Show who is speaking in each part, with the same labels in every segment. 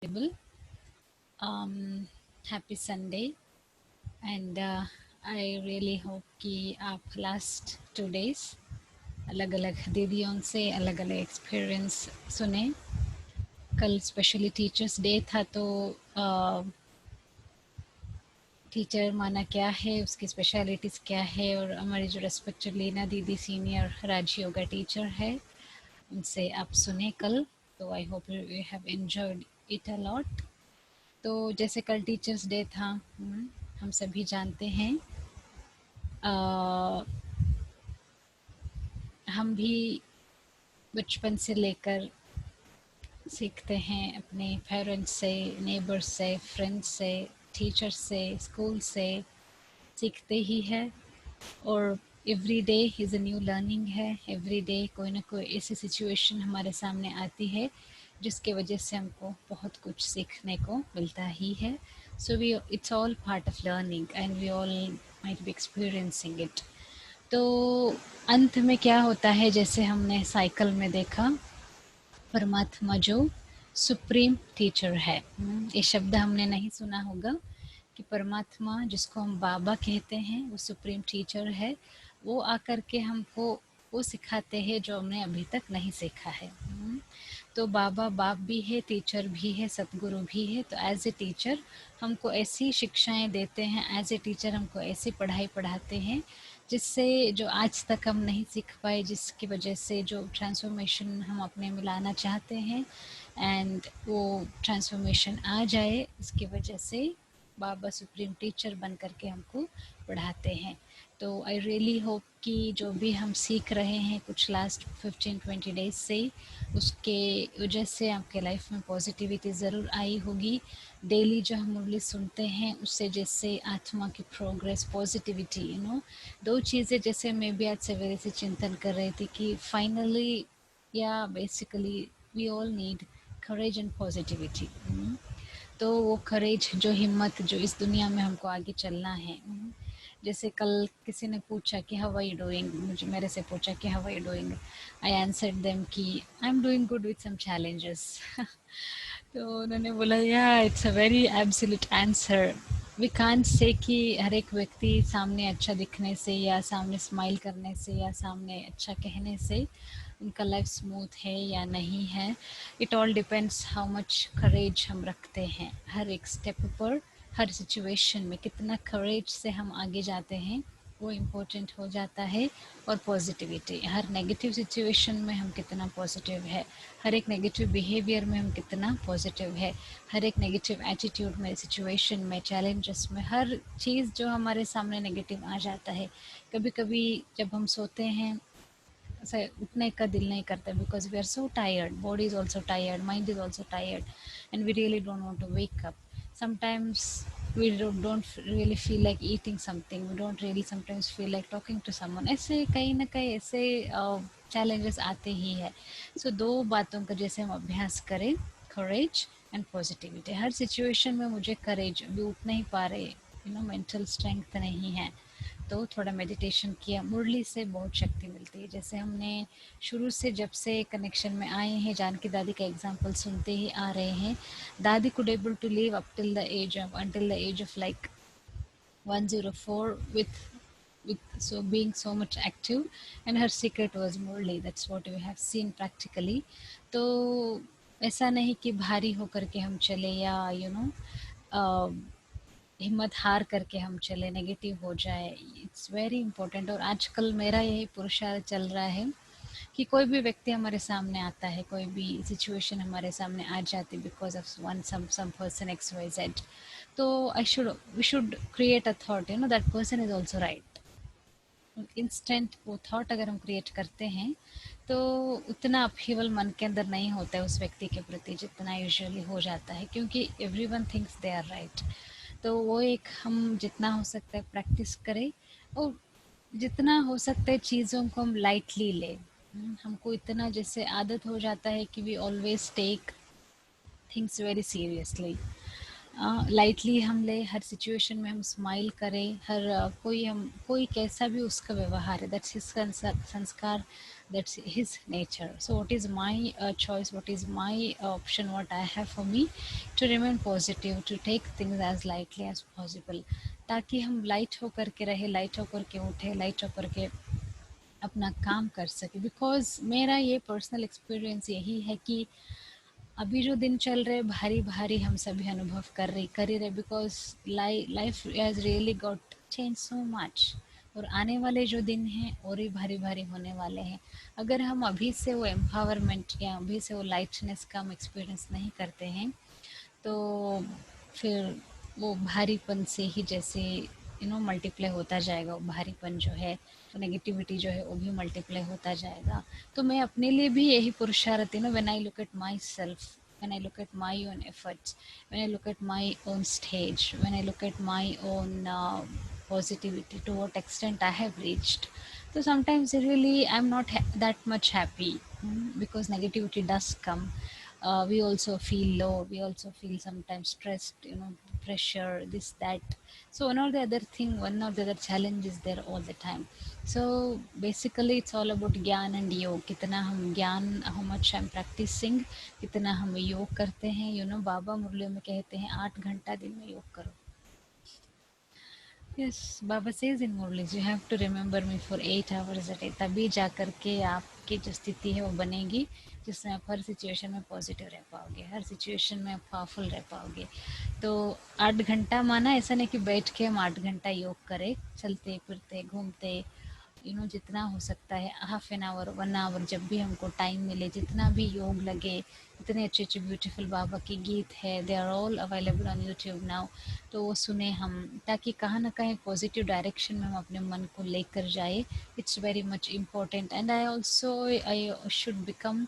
Speaker 1: Table. Happy Sunday and I really hope कि आप last 2 days अलग अलग दीदियों से अलग अलग एक्सपीरियंस सुने। कल स्पेशली टीचर्स डे था तो टीचर माना क्या है, उसकी स्पेशलिटीज़ क्या है, और हमारी जो रेस्पेक्टेड लीना दीदी सीनियर राज योगा टीचर है उनसे आप सुने कल। तो I hope you have enjoyed it a lot. तो जैसे कल टीचर्स डे था, हम सभी जानते हैं, अ, हम भी बचपन से लेकर सीखते हैं अपने पेरेंट्स से, नेबर्स से, फ्रेंड्स से, टीचर से, स्कूल से सीखते ही है। और every day is a new learning है। एवरी डे कोई ना कोई ऐसी सिचुएशन हमारे सामने आती है जिसके वजह से हमको बहुत कुछ सीखने को मिलता ही है। So we it's all part of learning and we all might be experiencing it. तो अंत में क्या होता है, जैसे हमने साइकिल में देखा, परमात्मा जो सुप्रीम टीचर है, ये शब्द हमने नहीं सुना होगा कि परमात्मा जिसको हम बाबा कहते हैं वो सुप्रीम टीचर है। वो आकर के हमको वो सिखाते हैं जो हमने अभी तक नहीं सीखा है। तो बाबा बाप भी है, टीचर भी है, सतगुरु भी है। तो एज ए टीचर हमको ऐसी शिक्षाएं देते हैं, एज ए टीचर हमको ऐसी पढ़ाई पढ़ाते हैं जिससे जो आज तक हम नहीं सीख पाए, जिसकी वजह से जो ट्रांसफॉर्मेशन हम अपने में लाना चाहते हैं एंड वो ट्रांसफॉर्मेशन आ जाए, इसकी वजह से बाबा सुप्रीम टीचर बन करके हमको पढ़ाते हैं। तो आई रियली होप कि जो भी हम सीख रहे हैं कुछ लास्ट 15-20 डेज से, उसके वजह से आपके लाइफ में पॉजिटिविटी ज़रूर आई होगी। डेली जो हम मुरली सुनते हैं उससे जैसे आत्मा की प्रोग्रेस, पॉजिटिविटी, दो चीज़ें जैसे मैं भी आज सवेरे से चिंतन कर रही थी कि फाइनली या basically we all need courage and positivity. तो वो करेज, जो हिम्मत, जो इस दुनिया में हमको आगे चलना है। जैसे कल किसी ने पूछा कि हाउ आर यू डूइंग, मुझे मेरे से पूछा कि how are you doing, I answered them कि I am doing good with some challenges. तो उन्होंने बोला yeah it's a very absolute answer. We can't say कि हर एक व्यक्ति सामने अच्छा दिखने से या सामने स्माइल करने से या सामने अच्छा कहने से उनका लाइफ स्मूथ है या नहीं है। It all depends how much करेज हम रखते हैं हर एक स्टेप पर, हर सिचुएशन में कितना करेज से हम आगे जाते हैं वो इम्पोर्टेंट हो जाता है। और पॉजिटिविटी, हर नेगेटिव सिचुएशन में हम कितना पॉजिटिव है, हर एक नेगेटिव बिहेवियर में हम कितना पॉजिटिव है, हर एक नेगेटिव एटीट्यूड में, सिचुएशन में, चैलेंजेस में, हर चीज़ जो हमारे सामने नेगेटिव आ जाता है। कभी कभी जब हम सोते हैं ऐसा उठने का दिल नहीं करता because we are so tired, body is also tired, mind is also tired and we really don't want to wake up. sometimes we don't really feel like eating something, we don't really sometimes feel like talking to someone, ऐसे कहीं ना कहीं ऐसे challenges आते ही है। सो दो बातों का जैसे हम अभ्यास करें, करेज एंड पॉजिटिविटी। हर सिचुएशन में मुझे करेज, अभी उठ नहीं पा रहे, मेंटल स्ट्रेंथ नहीं है, तो थोड़ा मेडिटेशन किया, मुरली से बहुत शक्ति मिलती है। जैसे हमने शुरू से जब से कनेक्शन में आए हैं, जानकी दादी का एग्जांपल सुनते ही आ रहे हैं। Dadi could able to live up till the age of until the age of like 104 with so being so much active, and her secret was Murli. That's what we have seen practically. तो ऐसा नहीं कि भारी होकर के हम चले या हिम्मत हार करके हम चले, नेगेटिव हो जाए। It's very important. और आजकल मेरा यही पुरुषार्थ चल रहा है कि कोई भी व्यक्ति हमारे सामने आता है, कोई भी सिचुएशन हमारे सामने आ जाती because of one some person X Y Z, तो I should we should create a thought, that person is also right. Instant वो थॉट अगर हम क्रिएट करते हैं तो उतना अपहीवल मन के अंदर नहीं होता है उस व्यक्ति के प्रति जितना यूजुअली हो जाता है, क्योंकि everyone thinks they are right. तो वो एक हम जितना हो सकता है प्रैक्टिस करें, और जितना हो सकता है चीज़ों को हम लाइटली लें। हमको इतना जैसे आदत हो जाता है कि we always take things very seriously, lightly हम ले, हर सिचुएशन में हम स्माइल करें, हर कोई कैसा भी उसका व्यवहार है, that's his sanskar, that's his nature. So what is my choice, what is my option, what I have for me, to remain positive, to take things as lightly as possible, ताकि हम लाइट होकर के रहे, लाइट होकर के उठे, light होकर के अपना काम कर सके. बिकॉज मेरा ये पर्सनल एक्सपीरियंस यही है कि अभी जो दिन चल रहे भारी भारी हम सभी अनुभव कर ही रहे, because life has really got change so much. और आने वाले जो दिन हैं और ही भारी भारी होने वाले हैं. अगर हम अभी से वो एम्पावरमेंट या अभी से वो लाइटनेस का हम एक्सपीरियंस नहीं करते हैं, तो फिर वो भारीपन से ही जैसे मल्टीप्लाई होता जाएगा. वो भारीपन जो है, वो नेगेटिविटी जो है, वो भी मल्टीप्लाई होता जाएगा. तो मैं अपने लिए भी यही पुरुषार्थ when I look at my self, when I look at my own efforts, when I look at my own stage, when I look at my own positivity, to what extent I have reached. So sometimes really I'm not that much happy, because negativity does come. We also feel low, we also feel sometimes stressed, pressure, this that. So one or the other thing, one or the other challenge is there all the time. So basically it's all about ज्ञान and योग. कितना हम ज्ञान, how much I'm practicing, कितना हम योग करते हैं. बाबा मुरलियों में कहते हैं 8 घंटा दिन में योग करो. Yes, Baba says in Murlis, you have to remember me for 8 hours a day. तभी जा कर के आपकी जो स्थिति है वो बनेगी, जिसमें आप हर सिचुएशन में पॉजिटिव रह पाओगे, हर सिचुएशन में आप पावरफुल रह पाओगे. तो 8 घंटा माना ऐसा नहीं कि बैठ के हम 8 घंटा योग करें, चलते फिरते घूमते, जितना हो सकता है, हाफ एन आवर, 1 आवर, जब भी हमको टाइम मिले, जितना भी योग लगे. इतने अच्छे अच्छे ब्यूटीफुल बाबा के गीत है, they are all available on YouTube now. तो वो सुने हम, ताकि कहाँ ना कहीं पॉजिटिव डायरेक्शन में हम अपने मन को लेकर जाए. It's very much important. And I should become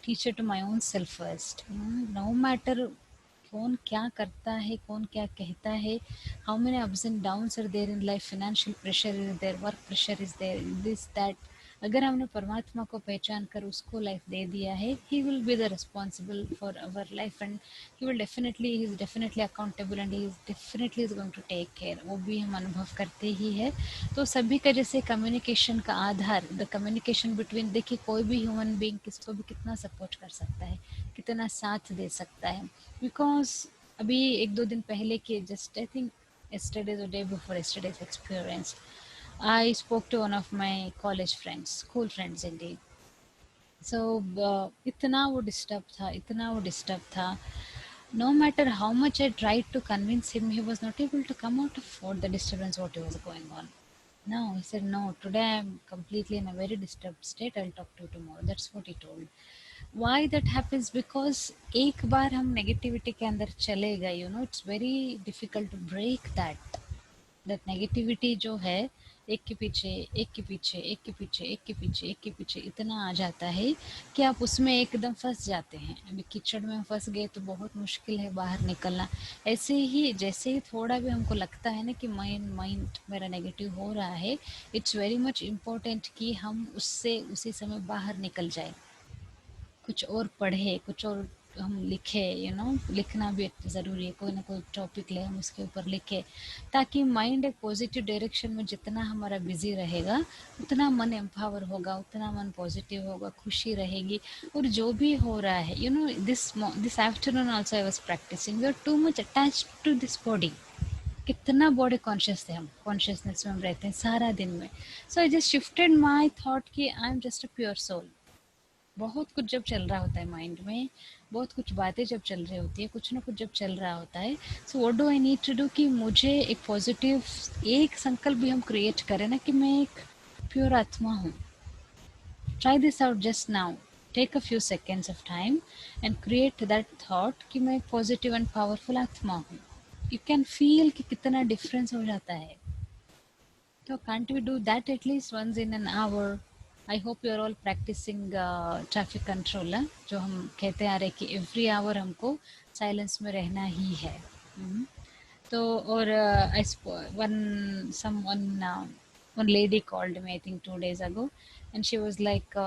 Speaker 1: teacher to my own self first. No matter कौन क्या करता है, कौन क्या कहता है, how many ups and downs are there in life, financial pressure is there, work pressure is there, this that. अगर हमने परमात्मा को पहचान कर उसको लाइफ दे दिया है, he will be the responsible for our life, and he is definitely accountable, and he is definitely is going to take care. वो भी हम अनुभव करते ही है. तो सभी का जैसे कम्युनिकेशन का आधार, द कम्युनिकेशन बिटवीन, देखिए कोई भी ह्यूमन बींग किसको भी कितना सपोर्ट कर सकता है, कितना साथ दे सकता है. बिकॉज अभी 1-2 दिन पहले के, just I think yesterday's or day before yesterday's experience, I spoke to one of my college friends, school friends indeed. So इतना वो डिस्टर्ब था, इतना वो डिस्टर्ब था. No matter how much I tried to convince him, he was not able to come out of what the disturbance, what was going on. No, he said, no, today I'm completely in a very disturbed state, I'll talk to you tomorrow. That's what he told. Why that happens? Because एक बार हम negativity के अंदर चले गए, it's very difficult to break that negativity जो है. एक के पीछे एक के पीछे एक के पीछे एक के पीछे एक के पीछे इतना आ जाता है कि आप उसमें एकदम फंस जाते हैं. अभी कीचड़ में फंस गए तो बहुत मुश्किल है बाहर निकलना. ऐसे ही जैसे ही थोड़ा भी हमको लगता है ना कि माइंड मेरा नेगेटिव हो रहा है, इट्स वेरी मच इम्पोर्टेंट कि हम उससे उसी समय बाहर निकल जाए, कुछ और पढ़े, कुछ और हम लिखे. लिखना भी ज़रूरी है. कोई ना कोई टॉपिक ले, हम उसके ऊपर लिखे, ताकि माइंड एक पॉजिटिव डायरेक्शन में जितना हमारा बिजी रहेगा, उतना मन एम्पावर होगा, उतना मन पॉजिटिव होगा, खुशी रहेगी. और जो भी हो रहा है, this afternoon also I was practising, we are too much attach to this body. कितना बॉडी कॉन्शियस थे हम, कॉन्शियसनेस में हम रहते हैं सारा दिन में. So I just shifted my thought कि I am just a pure soul. बहुत कुछ जब चल रहा होता है माइंड में, बहुत कुछ बातें जब चल रही होती है, कुछ ना कुछ जब चल रहा होता है, so what do I need to do कि मुझे एक पॉजिटिव, एक संकल्प भी हम क्रिएट करें ना कि मैं एक प्योर आत्मा हूँ. Try this out just now, take a few seconds of time and create that thought कि मैं एक पॉजिटिव एंड पावरफुल आत्मा हूँ. यू कैन फील कि कितना डिफरेंस हो जाता है. So can't we do that at least once in an hour? I hope you are all practicing traffic control. जो हम कहते आ रहे कि every hour हमको silence में रहना ही है. तो और one lady called me I think 2 days ago, and she was like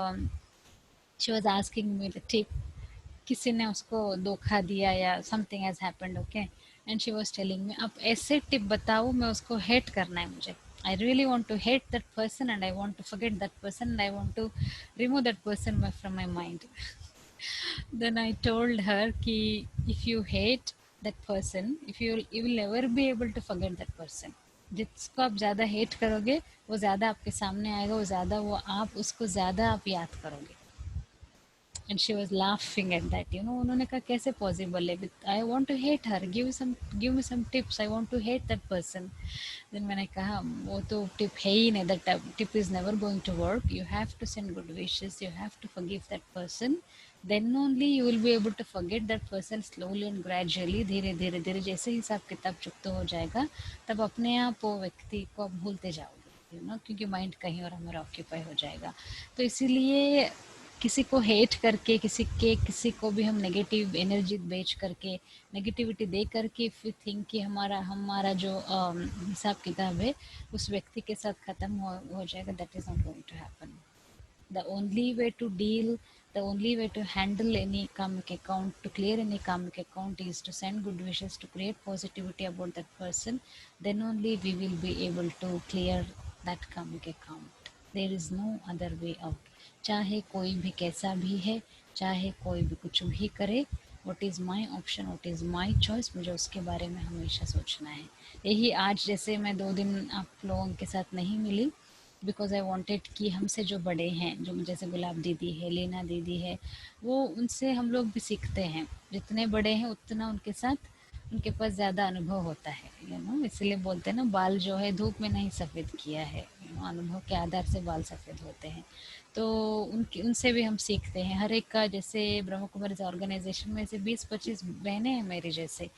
Speaker 1: she was asking me the tip किसी ने उसको धोखा दिया या something has happened, okay, and she was telling me आप ऐसे टिप बताओ, मैं उसको हेट करना है मुझे, I really want to hate that person and I want to forget that person and I want to remove that person from my mind. Then I told her कि if you hate that person, if you will never be able to forget that person. जिसको आप ज़्यादा hate करोगे वो ज़्यादा आपके सामने आएगा, वो ज़्यादा वो आप उसको ज़्यादा आप याद करोगे. And she was laughing at that, you know. उन्होंने कहा कैसे पॉसिबल है, I want to hate her, give me some tips, I want to hate that person. Then मैंने कहा वो तो टिप है ही नहीं, that tip is never going to work. You have to send good wishes, you have to forgive that person, then only you will be able to forget that person slowly and gradually. धीरे धीरे धीरे जैसे हिसाब किताब चुकता हो जाएगा तब अपने आप वो व्यक्ति को आप भूलते जाओगे, यू नो, क्योंकि माइंड कहीं और हमारा ऑक्यूपाई हो जाएगा. तो इसीलिए किसी को हेट करके किसी को भी हम नेगेटिव एनर्जी बेच करके नेगेटिविटी दे करके फिर थिंक कि हमारा हमारा जो हिसाब किताब है उस व्यक्ति के साथ ख़त्म हो जाएगा, that is not going to happen. The only way to deal, the only way to handle any karmic account, to clear any karmic account, is to send good wishes, to create positivity about that person. Then only we will be able to clear that karmic account. There is no other way out. चाहे कोई भी कैसा भी है, चाहे कोई भी कुछ भी करे, what is my option, what is my choice, मुझे उसके बारे में हमेशा सोचना है. यही आज जैसे मैं 2 दिन आप लोगों के साथ नहीं मिली बिकॉज आई वॉन्टेड कि हमसे जो बड़े हैं, जो जैसे गुलाब दीदी है, लीना दीदी है, वो उनसे हम लोग भी सीखते हैं. जितने बड़े हैं उतना उनके साथ उनके पास ज़्यादा अनुभव होता है, यू नो. इसलिए बोलते हैं ना, बाल जो है धूप में नहीं सफ़ेद किया है, अनुभव के आधार से बाल सफ़ेद होते हैं. तो उनकी उनसे भी हम सीखते हैं. हर एक का, जैसे ब्रह्म कुमारी ऑर्गेनाइजेशन में से 20-25 बहनें हैं मेरी जैसे,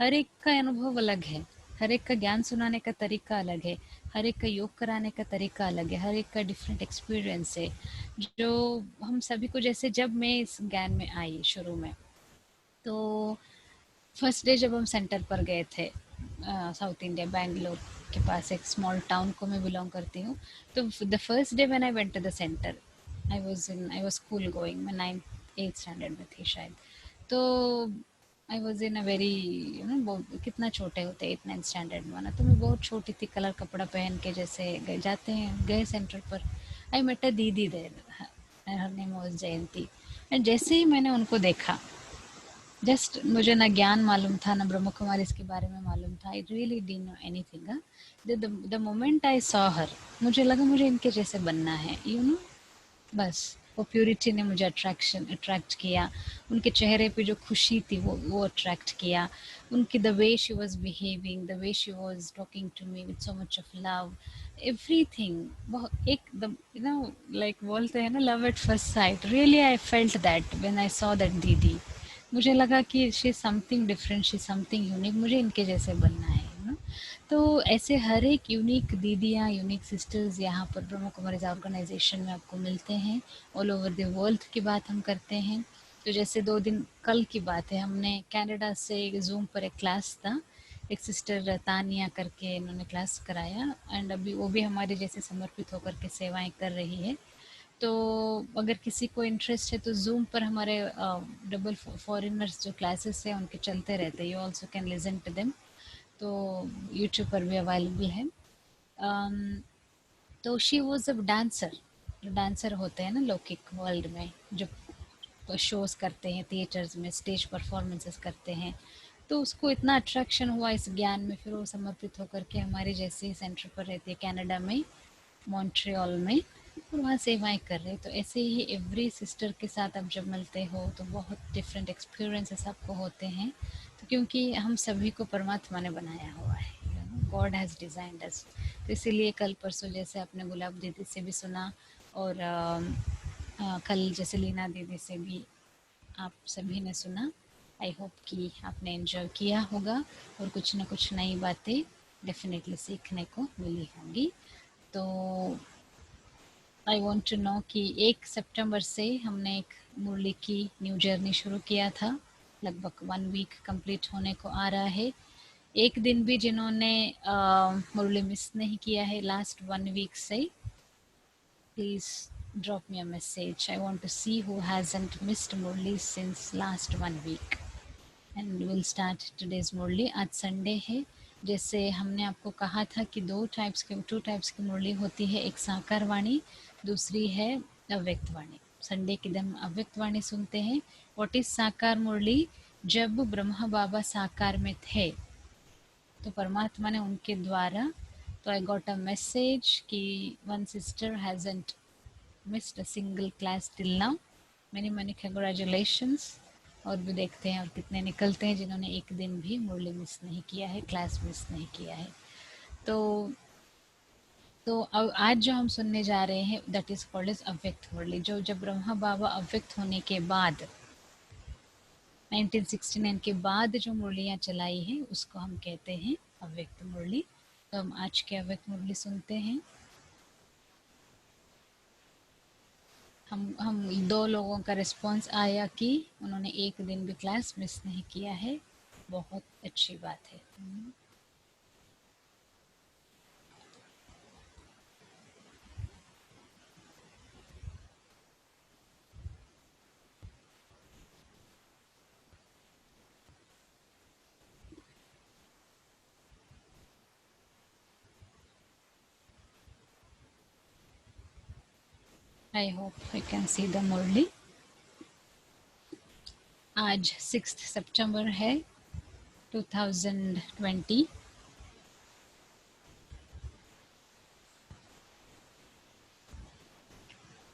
Speaker 1: हर एक का अनुभव अलग है, हर एक का ज्ञान सुनाने का तरीका अलग है, हर एक का योग कराने का तरीका अलग है, हर एक का डिफरेंट एक्सपीरियंस है. जो हम सभी को, जैसे जब मैं इस ज्ञान में आई शुरू में, तो फर्स्ट डे जब हम सेंटर पर गए थे, साउथ इंडिया बेंगलोर के पास एक स्मॉल टाउन को मैं बिलोंग करती हूँ. तो the first day when I went to the centre, I was school going, मैं 9th 8th स्टैंडर्ड में थी शायद. तो I was in a very, you know, कितना छोटे होते 8th 9th स्टैंडर्ड में ना, तो मैं बहुत छोटी थी, कलर कपड़ा पहन के जैसे जाते हैं, गए सेंटर पर. आई मेट अ दीदी there, her name was Jayanti. And जैसे ही मैंने उनको देखा, जस्ट मुझे ना ज्ञान मालूम था, ना ब्रह्म कुमारी इसके बारे में मालूम था, I really didn't know anything. The moment I saw her, मुझे लगा मुझे इनके जैसे बनना है, यू नो. बस वो प्योरिटी ने मुझे अट्रैक्ट किया. उनके चेहरे पे जो खुशी थी वो अट्रैक्ट किया. उनकी the way she was behaving, the way she was talking to me with so much of love, everything. बहुत एकदम, यू नो, लाइक बोलते हैं ना, love at first sight. Really I felt that when I saw that didi. मुझे लगा कि she something different, she something unique, मुझे इनके जैसे बनना है, यू नो. तो ऐसे हर एक यूनिक दीदियाँ, यूनिक सिस्टर्स यहाँ पर ब्रह्म कुमारीज ऑर्गेनाइजेशन में आपको मिलते हैं. ऑल ओवर द वर्ल्ड की बात हम करते हैं. तो जैसे 2 दिन कल की बात है, हमने कनाडा से जूम पर एक क्लास था, एक सिस्टर तानिया करके इन्होंने क्लास कराया, एंड अभी वो भी हमारे जैसे समर्पित होकर के सेवाएं कर रही है. तो अगर किसी को इंटरेस्ट है तो जूम पर हमारे डबल फॉरेनर्स जो क्लासेस हैं उनके चलते रहते हैं, you also can listen to them. तो यूट्यूब पर भी अवेलेबल है. तो शी वॉज अ डांसर. जो डांसर होते हैं ना लौकिक वर्ल्ड में, जो शोज करते हैं थिएटर्स में, स्टेज परफॉर्मेंसेस करते हैं, तो उसको इतना अट्रैक्शन हुआ इस ज्ञान में, फिर वो समर्पित होकर के हमारे जैसे सेंटर पर रहती है कनाडा में, मॉन्ट्रियल में, और वहाँ सेवाएं कर रहे हैं. तो ऐसे ही एवरी सिस्टर के साथ आप जब मिलते हो तो बहुत डिफरेंट एक्सपीरियंसेस आपको होते हैं. तो क्योंकि हम सभी को परमात्मा ने बनाया हुआ है, गॉड हैज़ डिज़ाइंड अस. तो इसीलिए कल परसों जैसे आपने गुलाब दीदी से भी सुना, और कल जैसे लीना दीदी से भी आप सभी ने सुना. आई होप कि आपने एंजॉय किया होगा और कुछ ना कुछ नई बातें डेफिनेटली सीखने को मिली होंगी. तो आई वांट टू नो कि 1 सितंबर से हमने एक मुरली की न्यू जर्नी शुरू किया था. लगभग 1 वीक कंप्लीट होने को आ रहा है. एक दिन भी जिन्होंने मुरली मिस नहीं किया है लास्ट 1 वीक से, please drop me a message. I want to see who hasn't missed Murli since last 1 week. And we'll start today's मुरली. आज संडे है. जैसे हमने आपको कहा था कि टू टाइप्स की मुरली होती है. एक साकार वाणी, दूसरी है अव्यक्त वाणी. संडे के दिन अव्यक्त वाणी सुनते हैं. व्हाट इज साकार मुरली? जब ब्रह्मा बाबा साकार में थे तो परमात्मा ने उनके द्वारा, तो आई गॉट अ मैसेज कि one sister hasn't missed a single class till now. Many congratulations. और भी देखते हैं और कितने निकलते हैं जिन्होंने एक दिन भी मुरली मिस नहीं किया है, क्लास मिस नहीं किया है. तो अब आज जो हम सुनने जा रहे हैं दैट इज कॉल्ड एज अव्यक्त मुरली. जो जब ब्रह्मा बाबा अव्यक्त होने के बाद 1969 के बाद जो मुरलियाँ चलाई हैं उसको हम कहते हैं अव्यक्त मुरली. तो हम आज के अव्यक्त मुरली सुनते हैं. हम 2 लोगों का रिस्पांस आया कि उन्होंने एक दिन भी क्लास मिस नहीं किया है. बहुत अच्छी बात है. I hope you can see the मुरली. आज 6 सितंबर है 2020.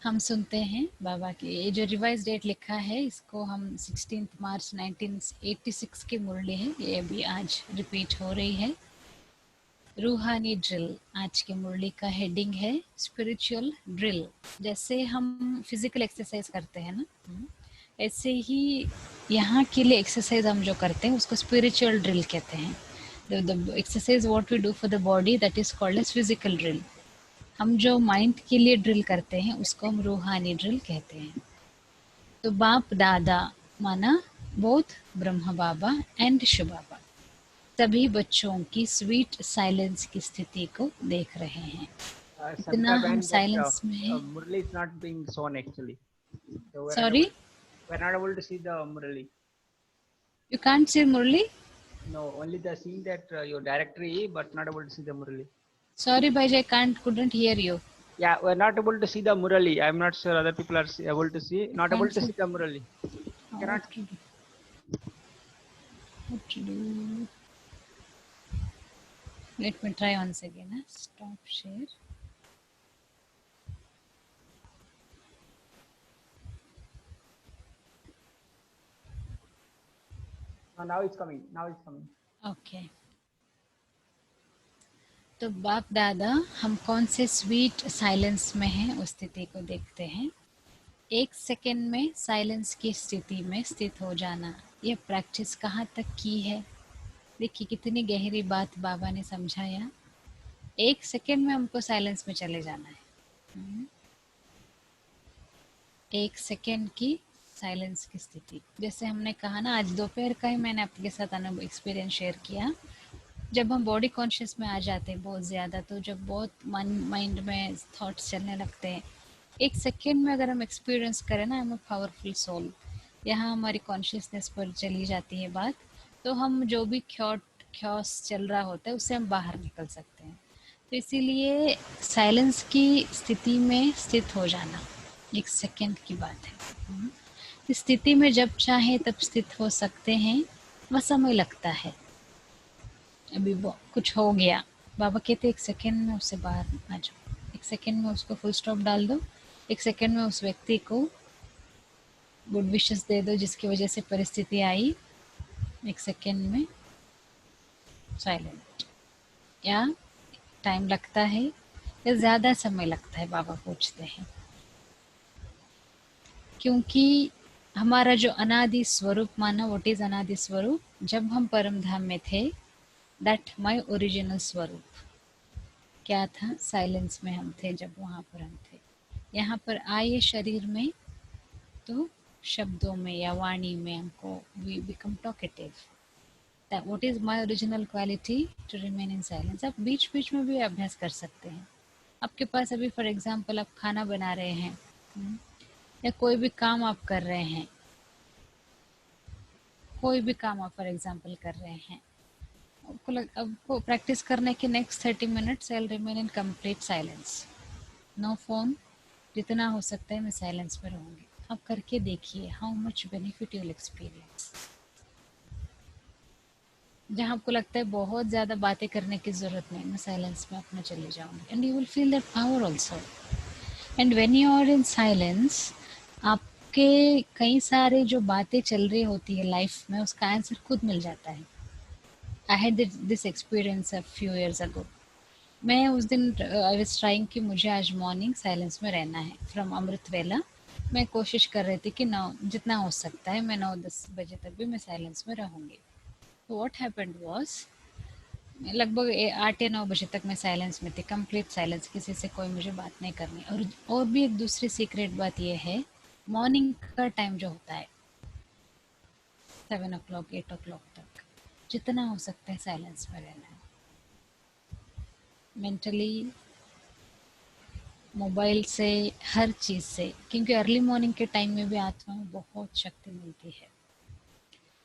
Speaker 1: हम सुनते हैं बाबा की. ये जो रिवाइज डेट लिखा है इसको हम 16 मार्च 1986 की मुरली है. ये अभी आज रिपीट हो रही है. रूहानी ड्रिल. आज की मुरली का हेडिंग है स्पिरिचुअल ड्रिल. जैसे हम फिजिकल एक्सरसाइज करते हैं ना, ऐसे ही यहाँ के लिए एक्सरसाइज हम जो करते हैं उसको स्पिरिचुअल ड्रिल कहते हैं. The exercise what we do for the body that is called as physical drill. हम जो माइंड के लिए ड्रिल करते हैं उसको हम रूहानी ड्रिल कहते हैं. तो बाप दादा माना बोथ ब्रह्मा बाबा एंड शिव बाबा सभी बच्चों की स्वीट साइलेंस की स्थिति को देख रहे हैं. इतना हम साइलेंस में हैं.
Speaker 2: Murali is not being shown actually. So
Speaker 1: Sorry,
Speaker 2: we're not able to see the Murali.
Speaker 1: you can't see Murli?
Speaker 2: No, only the seeing that your directory, but not able to see the Murali.
Speaker 1: Sorry, Bhaji, I couldn't hear you.
Speaker 2: Yeah, we're not able to see the Murali. I'm not sure other people are able to see. Not able to see the Murali. Cannot.
Speaker 1: What to do? Let me try once again. Stop share.
Speaker 2: Now it's coming. Now it's coming.
Speaker 1: Okay. तो बाप दादा हम कौन से sweet silence में हैं उस स्थिति को देखते हैं. 1 सेकेंड में साइलेंस की स्थिति में स्थित हो जाना. ये प्रैक्टिस कहाँ तक की है? देखिए कितनी गहरी बात बाबा ने समझाया. 1 सेकेंड में हमको साइलेंस में चले जाना है. 1 सेकेंड की साइलेंस की स्थिति. जैसे हमने कहा ना, आज दोपहर का ही मैंने आपके साथ अनुभव एक्सपीरियंस शेयर किया. जब हम बॉडी कॉन्शियस में आ जाते हैं बहुत ज़्यादा, तो जब बहुत माइंड में थॉट्स चलने लगते हैं, 1 सेकेंड में अगर हम एक्सपीरियंस करें ना, I am a powerful soul, यहाँ हमारी कॉन्शियसनेस पर चली जाती है बात, तो हम जो भी ख्यास चल रहा होता है उससे हम बाहर निकल सकते हैं. तो इसीलिए साइलेंस की स्थिति में स्थित हो जाना 1 सेकेंड की बात है. इस स्थिति में जब चाहे तब स्थित हो सकते हैं. वह समय लगता है. अभी कुछ हो गया, बाबा कहते 1 सेकेंड में उससे बाहर आ जाओ. 1 सेकेंड में उसको फुल स्टॉप डाल दो. 1 सेकेंड में उस व्यक्ति को गुड विशेस दे दो जिसकी वजह से परिस्थिति आई. 1 सेकेंड में साइलेंट. या टाइम लगता है या ज़्यादा समय लगता है, बाबा पूछते हैं. क्योंकि हमारा जो अनादि स्वरूप माना, व्हाट इज अनादि स्वरूप? जब हम परम धाम में थे, दैट माय ओरिजिनल स्वरूप क्या था? साइलेंस में हम थे जब वहाँ पर हम थे. यहाँ पर आए शरीर में तो शब्दों में या वाणी में हमको we become talkative. That what is my original quality? To remain in silence. आप बीच बीच में भी अभ्यास कर सकते हैं. आपके पास अभी फॉर एग्जांपल आप खाना बना रहे हैं, या कोई भी काम आप कर रहे हैं, कोई भी काम आप फॉर एग्जांपल कर रहे हैं, आपको प्रैक्टिस करने के next 30 minutes I will remain in complete silence, no phone, जितना हो सकता है मैं साइलेंस में रहूंगी। आप करके देखिए how much benefit you will experience. जहाँ आपको लगता है बहुत ज़्यादा बातें करने की ज़रूरत नहीं, मैं साइलेंस में अपना चले जाऊंगी and you will feel that power also. And when you are in silence, आपके कई सारे जो बातें चल रही होती है लाइफ में, उसका आंसर खुद मिल जाता है। I had this experience a few years ago. मैं उस दिन आई वाज ट्राइंग कि मुझे आज मॉर्निंग साइलेंस में रहना है फ्रॉम अमृत वेला। मैं कोशिश कर रही थी कि 9 जितना हो सकता है मैं 9-10 बजे तक भी मैं साइलेंस में रहूंगी। तो व्हाट हैपेंड वाज, लगभग 8 या 9 बजे तक मैं साइलेंस में थी, कंप्लीट साइलेंस, किसी से कोई मुझे बात नहीं करनी। और भी एक दूसरी सीक्रेट बात यह है, मॉर्निंग का टाइम जो होता है 7 o'clock 8 o'clock तक जितना हो सकता है साइलेंस में रहना है। मेंटली, मोबाइल से, हर चीज़ से, क्योंकि अर्ली मॉर्निंग के टाइम में भी आत्मा में बहुत शक्ति मिलती है।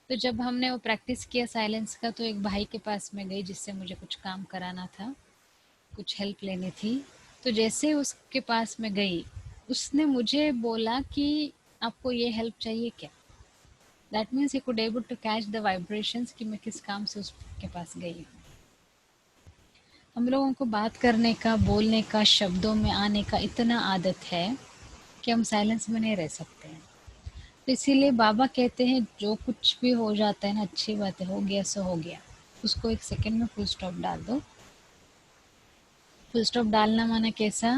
Speaker 1: तो जब हमने वो प्रैक्टिस किया साइलेंस का, तो एक भाई के पास में गई जिससे मुझे कुछ काम कराना था, कुछ हेल्प लेनी थी। तो जैसे उसके पास में गई, उसने मुझे बोला कि आपको ये हेल्प चाहिए क्या। That means he could able to catch the vibrations कि मैं किस काम से उसके पास गई हूँ। हम लोगों को बात करने का, बोलने का, शब्दों में आने का इतना आदत है कि हम साइलेंस में नहीं रह सकते हैं। तो इसीलिए बाबा कहते हैं जो कुछ भी हो जाता है ना, अच्छी बात है, हो गया सो हो गया, उसको एक सेकंड में फुल स्टॉप डाल दो। फुल स्टॉप डालना माना कैसा,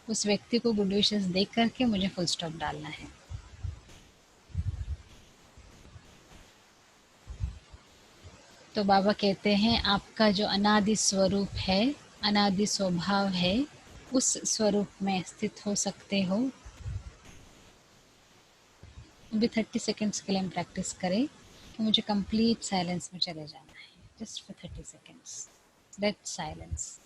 Speaker 1: उस व्यक्ति को गुड विशेस देख करके मुझे फुल स्टॉप डालना है। तो बाबा कहते हैं आपका जो अनादि स्वरूप है, अनादि स्वभाव है, उस स्वरूप में स्थित हो सकते हो। अभी 30 सेकेंड्स के लिए हम प्रैक्टिस करें कि मुझे कंप्लीट साइलेंस में चले जाना है, just for 30 seconds, that silence.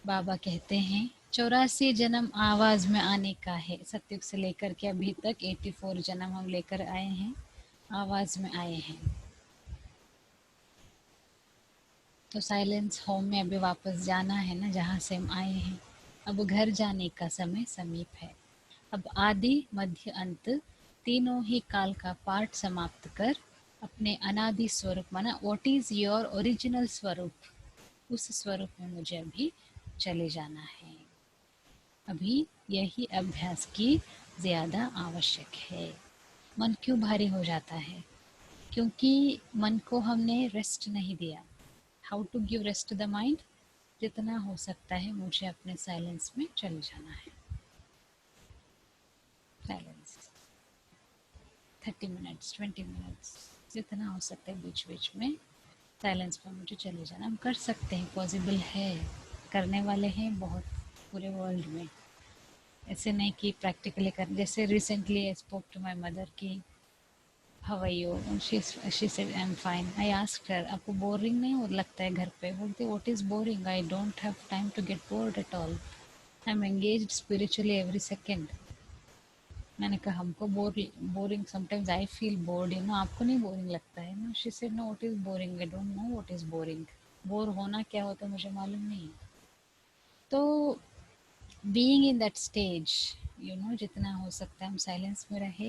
Speaker 1: Baba कहते हैं 84 जन्म आवाज में आने का है, सतयुग से लेकर के अभी तक 84 जन्म हम लेकर आए हैं, आवाज में आए हैं। तो साइलेंस होम में अभी वापस जाना है ना, जहाँ से हम आए हैं। अब घर जाने का समय समीप है। अब आदि मध्य अंत तीनों ही काल का पाठ समाप्त कर अपने अनादि स्वरूप माना व्हाट इज योर ओरिजिनल स्वरूप, उस स्वरूप में मुझे अभी चले जाना है। अभी यही अभ्यास की ज्यादा आवश्यक है। मन क्यों भारी हो जाता है, क्योंकि मन को हमने रेस्ट नहीं दिया। How to give rest to the mind, जितना हो सकता है मुझे अपने साइलेंस में चले जाना है। साइलेंस 30 मिनट्स 20 मिनट्स, जितना हो सकता है बीच बीच में साइलेंस में मुझे चले जाना। हम कर सकते हैं, पॉसिबल है, करने वाले हैं बहुत पूरे वर्ल्ड में। ऐसे नहीं कि प्रैक्टिकली कर, जैसे recently I spoke to my mother की how are you, she said I am fine. I asked her आपको बोरिंग नहीं हो लगता है घर पे? बोलते what is boring, I don't have time to get bored at all, I am engaged spiritually every second. मैंने कहा हमको boring sometimes I feel bored, you know, आपको नहीं बोरिंग लगता है ना? She said no, what is boring, I don't know what is boring. Bore होना क्या होता है मुझे मालूम नहीं। तो being in that stage, you know, जितना हो सकता है हम साइलेंस में रहे,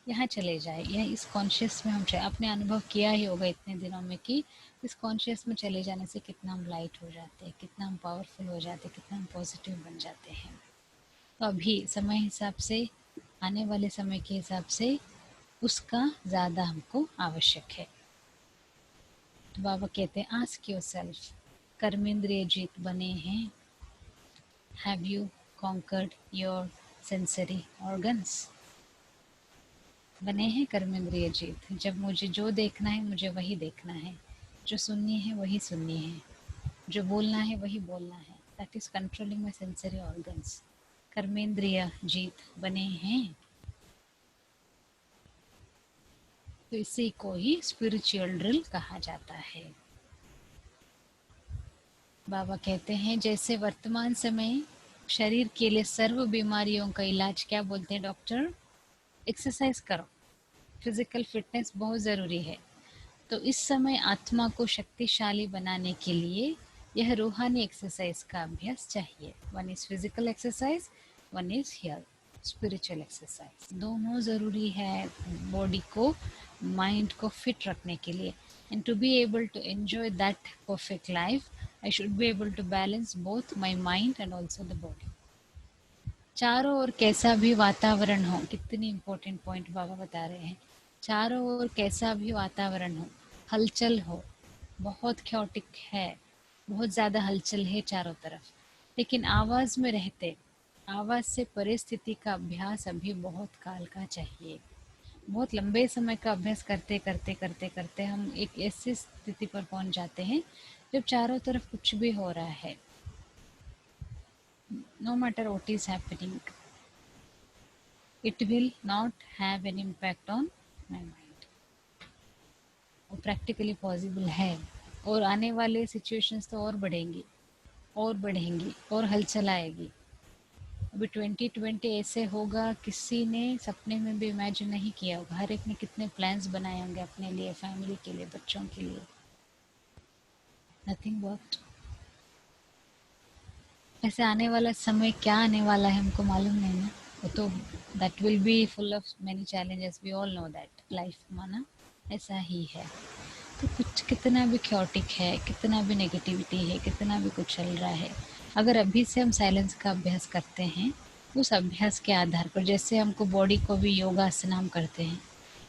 Speaker 1: यहाँ चले जाए, या इस कॉन्शियस में हम चले। आपने अनुभव किया ही होगा इतने दिनों में कि इस कॉन्शियस में चले जाने से कितना हम लाइट हो जाते हैं, कितना हम पावरफुल हो जाते हैं, कितना हम पॉजिटिव बन जाते हैं। तो अभी समय हिसाब से, आने वाले समय के हिसाब से उसका ज़्यादा हमको आवश्यक है। तो बाबा कहते हैं आस्क योरसेल्फ, कर्मेंद्रिय जीत बने हैं? Have you conquered your sensory organs? बने हैं कर्मेंद्रिय जीत? जब मुझे जो देखना है मुझे वही देखना है, जो सुननी है वही सुननी है, जो बोलना है वही बोलना है। That is controlling my sensory organs. कर्मेंद्रिय जीत बने हैं। तो इसी को ही स्पिरिचुअल ड्रिल कहा जाता है। बाबा कहते हैं जैसे वर्तमान समय शरीर के लिए सर्व बीमारियों का इलाज क्या बोलते हैं डॉक्टर? एक्सरसाइज करो, फिजिकल फिटनेस बहुत ज़रूरी है। तो इस समय आत्मा को शक्तिशाली बनाने के लिए यह रूहानी एक्सरसाइज का अभ्यास चाहिए। One is physical exercise, one is here spiritual exercise. दोनों ज़रूरी है बॉडी को, माइंड को फिट रखने के लिए। And to be able to enjoy that perfect life, I should be able to balance both my mind and also the body. चारों ओर कैसा भी वातावरण हो, कितनी इंपॉर्टेंट पॉइंट बाबा बता रहे हैं। चारों ओर कैसा भी वातावरण हो, हलचल हो, बहुत क्योटिक है, बहुत ज़्यादा हलचल है चारों तरफ, लेकिन आवाज़ में रहते, आवाज़ से परिस्थिति का अभ्यास अभी बहुत काल का चाहिए। बहुत लंबे समय का अभ्यास करते करते करते करते हम एक ऐसी स्थिति पर पहुंच जाते हैं जब चारों तरफ कुछ भी हो रहा है, no matter what is happening, it will not have an impact on my mind। वो प्रैक्टिकली पॉसिबल है। और आने वाले सिचुएशंस तो और बढ़ेंगी और बढ़ेंगी और हलचल आएगी। अभी 2020 ऐसे होगा किसी ने सपने में भी इमेजिन नहीं किया होगा। हर एक ने कितने प्लान्स बनाए होंगे अपने लिए, फैमिली के लिए, बच्चों के लिए। Nothing worked. ऐसे आने वाला समय क्या आने वाला है हमको मालूम नहीं ना। वो तो that will be full of many challenges, we all know that. Life माना ऐसा ही है। तो कुछ कितना भी क्योटिक है, कितना भी नेगेटिविटी है, कितना भी कुछ चल रहा है, अगर अभी से हम साइलेंस का अभ्यास करते हैं, उस अभ्यास के आधार पर, जैसे हमको बॉडी को भी योगासन हम करते हैं,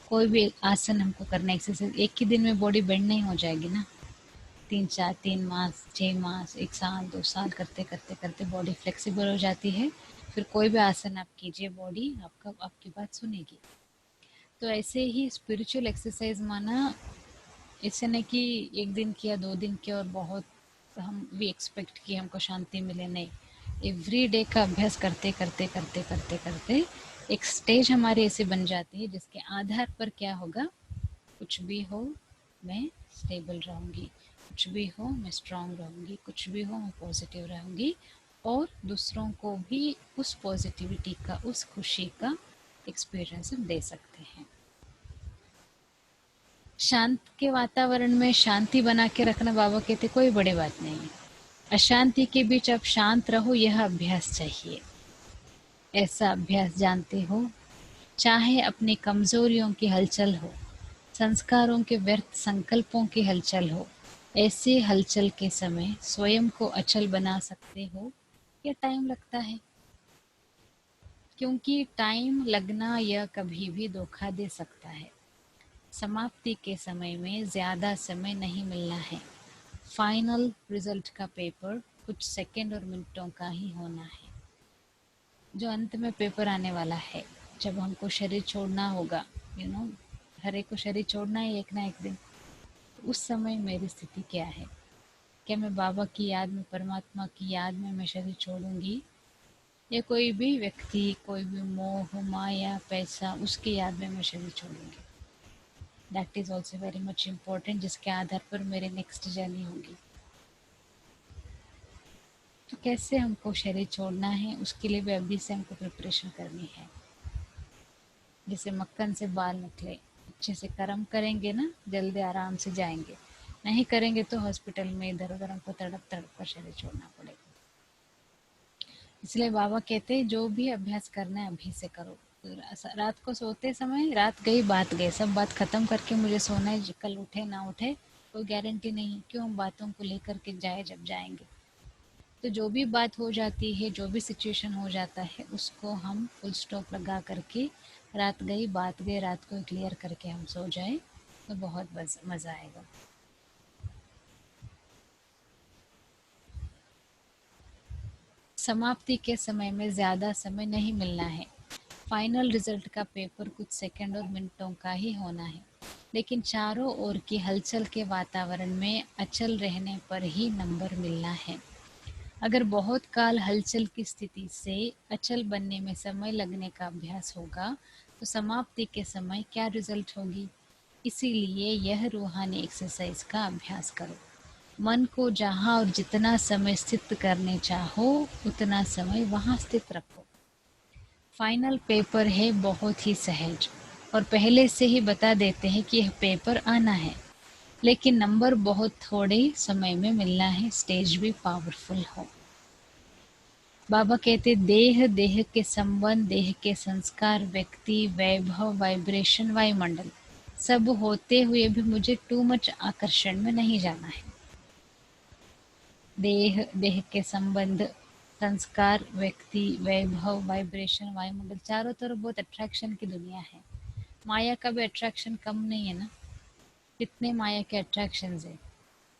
Speaker 1: कोई भी आसन हमको करना, एक्सरसाइज एक ही दिन में बॉडी बेंड नहीं हो जाएगी ना। 3 मास 6 मास 1 साल 2 साल करते करते करते बॉडी फ्लेक्सिबल हो जाती है। फिर कोई भी आसन आप कीजिए, बॉडी आपका आपकी बात सुनेगी। तो ऐसे ही स्पिरिचुअल एक्सरसाइज माना ऐसे नहीं कि एक दिन किया 2 दिन किया और बहुत हम भी एक्सपेक्ट कि हमको शांति मिले, नहीं। एवरी डे का अभ्यास करते करते करते करते करते एक स्टेज हमारी ऐसी बन जाती है जिसके आधार पर क्या होगा, कुछ भी हो मैं स्टेबल रहूँगी, कुछ भी हो मैं स्ट्रांग रहूँगी, कुछ भी हो मैं पॉजिटिव रहूँगी, और दूसरों को भी उस पॉजिटिविटी का, उस खुशी का एक्सपीरियंस हम दे सकते हैं। शांत के वातावरण में शांति बना के रखना, बाबा कहते कोई बड़ी बात नहीं है। अशांति के बीच आप शांत रहो, यह अभ्यास चाहिए। ऐसा अभ्यास जानते हो, चाहे अपनी कमजोरियों की हलचल हो, संस्कारों के व्यर्थ संकल्पों की हलचल हो, ऐसे हलचल के समय स्वयं को अचल बना सकते हो या टाइम लगता है? क्योंकि टाइम लगना यह कभी भी धोखा दे सकता है। समाप्ति के समय में ज़्यादा समय नहीं मिलना है। फाइनल रिजल्ट का पेपर कुछ सेकंड और मिनटों का ही होना है। जो अंत में पेपर आने वाला है, जब हमको शरीर छोड़ना होगा, हर एक को शरीर छोड़ना है एक ना एक दिन। तो उस समय मेरी स्थिति क्या है? क्या मैं बाबा की याद में, परमात्मा की याद में मैं शरीर छोड़ूंगी, या कोई भी व्यक्ति, कोई भी मोह माया पैसा, उसकी याद में मैं शरीर छोड़ूंगी? That is also very much important, जिसके आधार पर मेरी नेक्स्ट जर्नी होगी। तो कैसे हमको शरीर छोड़ना है, उसके लिए भी अभी से हमको प्रिपरेशन करनी है। जैसे मक्खन से बाल निकले, अच्छे से कर्म करेंगे ना, जल्दी आराम से जाएंगे। नहीं करेंगे तो हॉस्पिटल में इधर उधर हमको तड़प तड़प कर शरीर छोड़ना पड़ेगा। इसलिए बाबा कहते हैं जो भी अभ्यास करना है अभी से करो। रात को सोते समय, रात गई बात गई, सब बात खत्म करके मुझे सोना है, कल उठे ना उठे कोई गारंटी नहीं। क्यों हम बातों को लेकर के जाए, जब जाएंगे तो जो भी बात हो जाती है, जो भी सिचुएशन हो जाता है, उसको हम फुल स्टॉप लगा करके, रात गई बात गई, रात को क्लियर करके हम सो जाए तो बहुत मज़ा आएगा। समाप्ति के समय में ज़्यादा समय नहीं मिलना है। फाइनल रिजल्ट का पेपर कुछ सेकंड और मिनटों का ही होना है, लेकिन चारों ओर की हलचल के वातावरण में अचल रहने पर ही नंबर मिलना है। अगर बहुत काल हलचल की स्थिति से अचल बनने में समय लगने का अभ्यास होगा, तो समाप्ति के समय क्या रिजल्ट होगी? इसीलिए यह रूहानी एक्सरसाइज का अभ्यास करो। मन को जहाँ और जितना समय स्थित करने चाहो, उतना समय वहाँ स्थित रखो। फाइनल पेपर है बहुत ही सहज, और पहले से ही बता देते हैं कि यह पेपर आना है, लेकिन नंबर बहुत थोड़े समय में मिलना है, स्टेज भी पावरफुल हो। बाबा कहते देह, देह के संबंध, देह के संस्कार, व्यक्ति, वैभव, वाइब्रेशन, वायुमंडल सब होते हुए भी मुझे टू मच आकर्षण में नहीं जाना है। देह, देह के संबंध, संस्कार, व्यक्ति, वैभव, वाइब्रेशन, वायुमंडल, चारों तरफ बहुत अट्रैक्शन की दुनिया है। माया का भी अट्रैक्शन कम नहीं है ना, कितने माया के अट्रैक्शन है।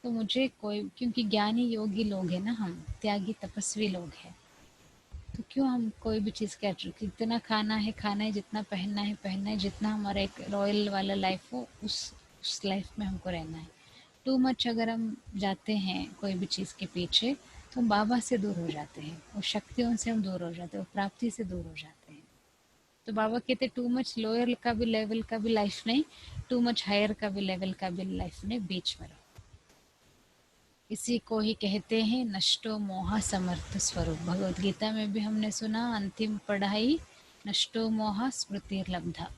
Speaker 1: तो मुझे कोई, क्योंकि ज्ञानी योगी लोग हैं ना, हम त्यागी तपस्वी लोग हैं, तो क्यों हम कोई भी चीज़ के कितना खाना है खाना है, जितना पहनना है पहनना है, जितना हमारा एक रॉयल वाला लाइफ हो उस लाइफ में हमको रहना है। टू मच अगर हम जाते हैं कोई भी चीज़ के पीछे, तो हम बाबा से दूर हो जाते हैं, उस शक्तियों से हम दूर हो जाते हैं, प्राप्ति से दूर हो जाते हैं। तो बाबा कहते टू मच लोअर का भी लेवल का भी लाइफ नहीं, टू मच हायर का भी लेवल का भी लाइफ नहीं, बीच में रहो। इसी को ही कहते हैं नष्टो मोहा समर्थ स्वरूप। भगवत गीता में भी हमने सुना, अंतिम पढ़ाई नष्टो मोहा स्मृति लब्धा।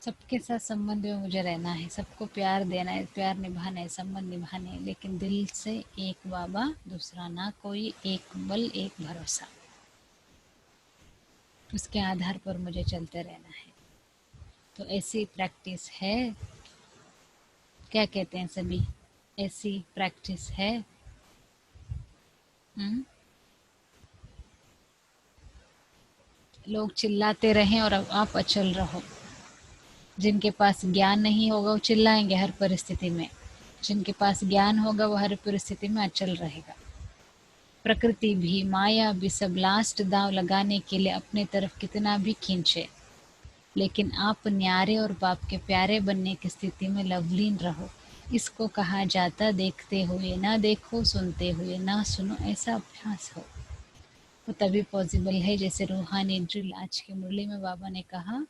Speaker 1: सबके साथ संबंध में मुझे रहना है, सबको प्यार देना है, प्यार निभाना है, संबंध निभाने है, लेकिन दिल से एक बाबा, दूसरा ना कोई, एक बल, एक भरोसा, उसके आधार पर मुझे चलते रहना है। तो ऐसी प्रैक्टिस है, क्या कहते हैं सभी, ऐसी प्रैक्टिस है। लोग चिल्लाते रहें और आप अचल रहो। जिनके पास ज्ञान नहीं होगा वो चिल्लाएंगे हर परिस्थिति में, जिनके पास ज्ञान होगा वो हर परिस्थिति में अचल रहेगा। प्रकृति भी, माया भी, सब लास्ट दांव लगाने के लिए अपने तरफ कितना भी खींचे, लेकिन आप न्यारे और बाप के प्यारे बनने की स्थिति में लवलीन रहो। इसको कहा जाता देखते हुए ना देखो, सुनते हुए ना सुनो, ऐसा अभ्यास हो। वो तभी पॉसिबल है, जैसे रूहानी ड्रिल आज की मुरली में बाबा ने कहा,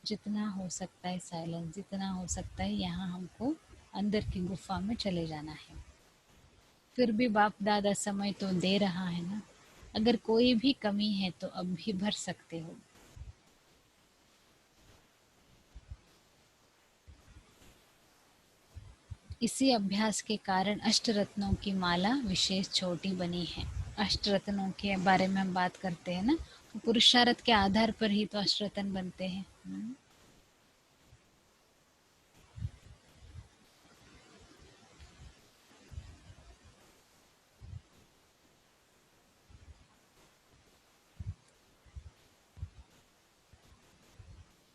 Speaker 1: जितना हो सकता है साइलेंस, जितना हो सकता है यहाँ हमको अंदर की गुफा में चले जाना है। फिर भी बाप दादा समय तो दे रहा है ना, अगर कोई भी कमी है तो अब भी भर सकते हो। इसी अभ्यास के कारण अष्टरत्नों की माला विशेष छोटी बनी है। अष्टरत्नों के बारे में हम बात करते हैं ना, तो पुरुषार्थ के आधार पर ही तो अष्टरत्न बनते हैं।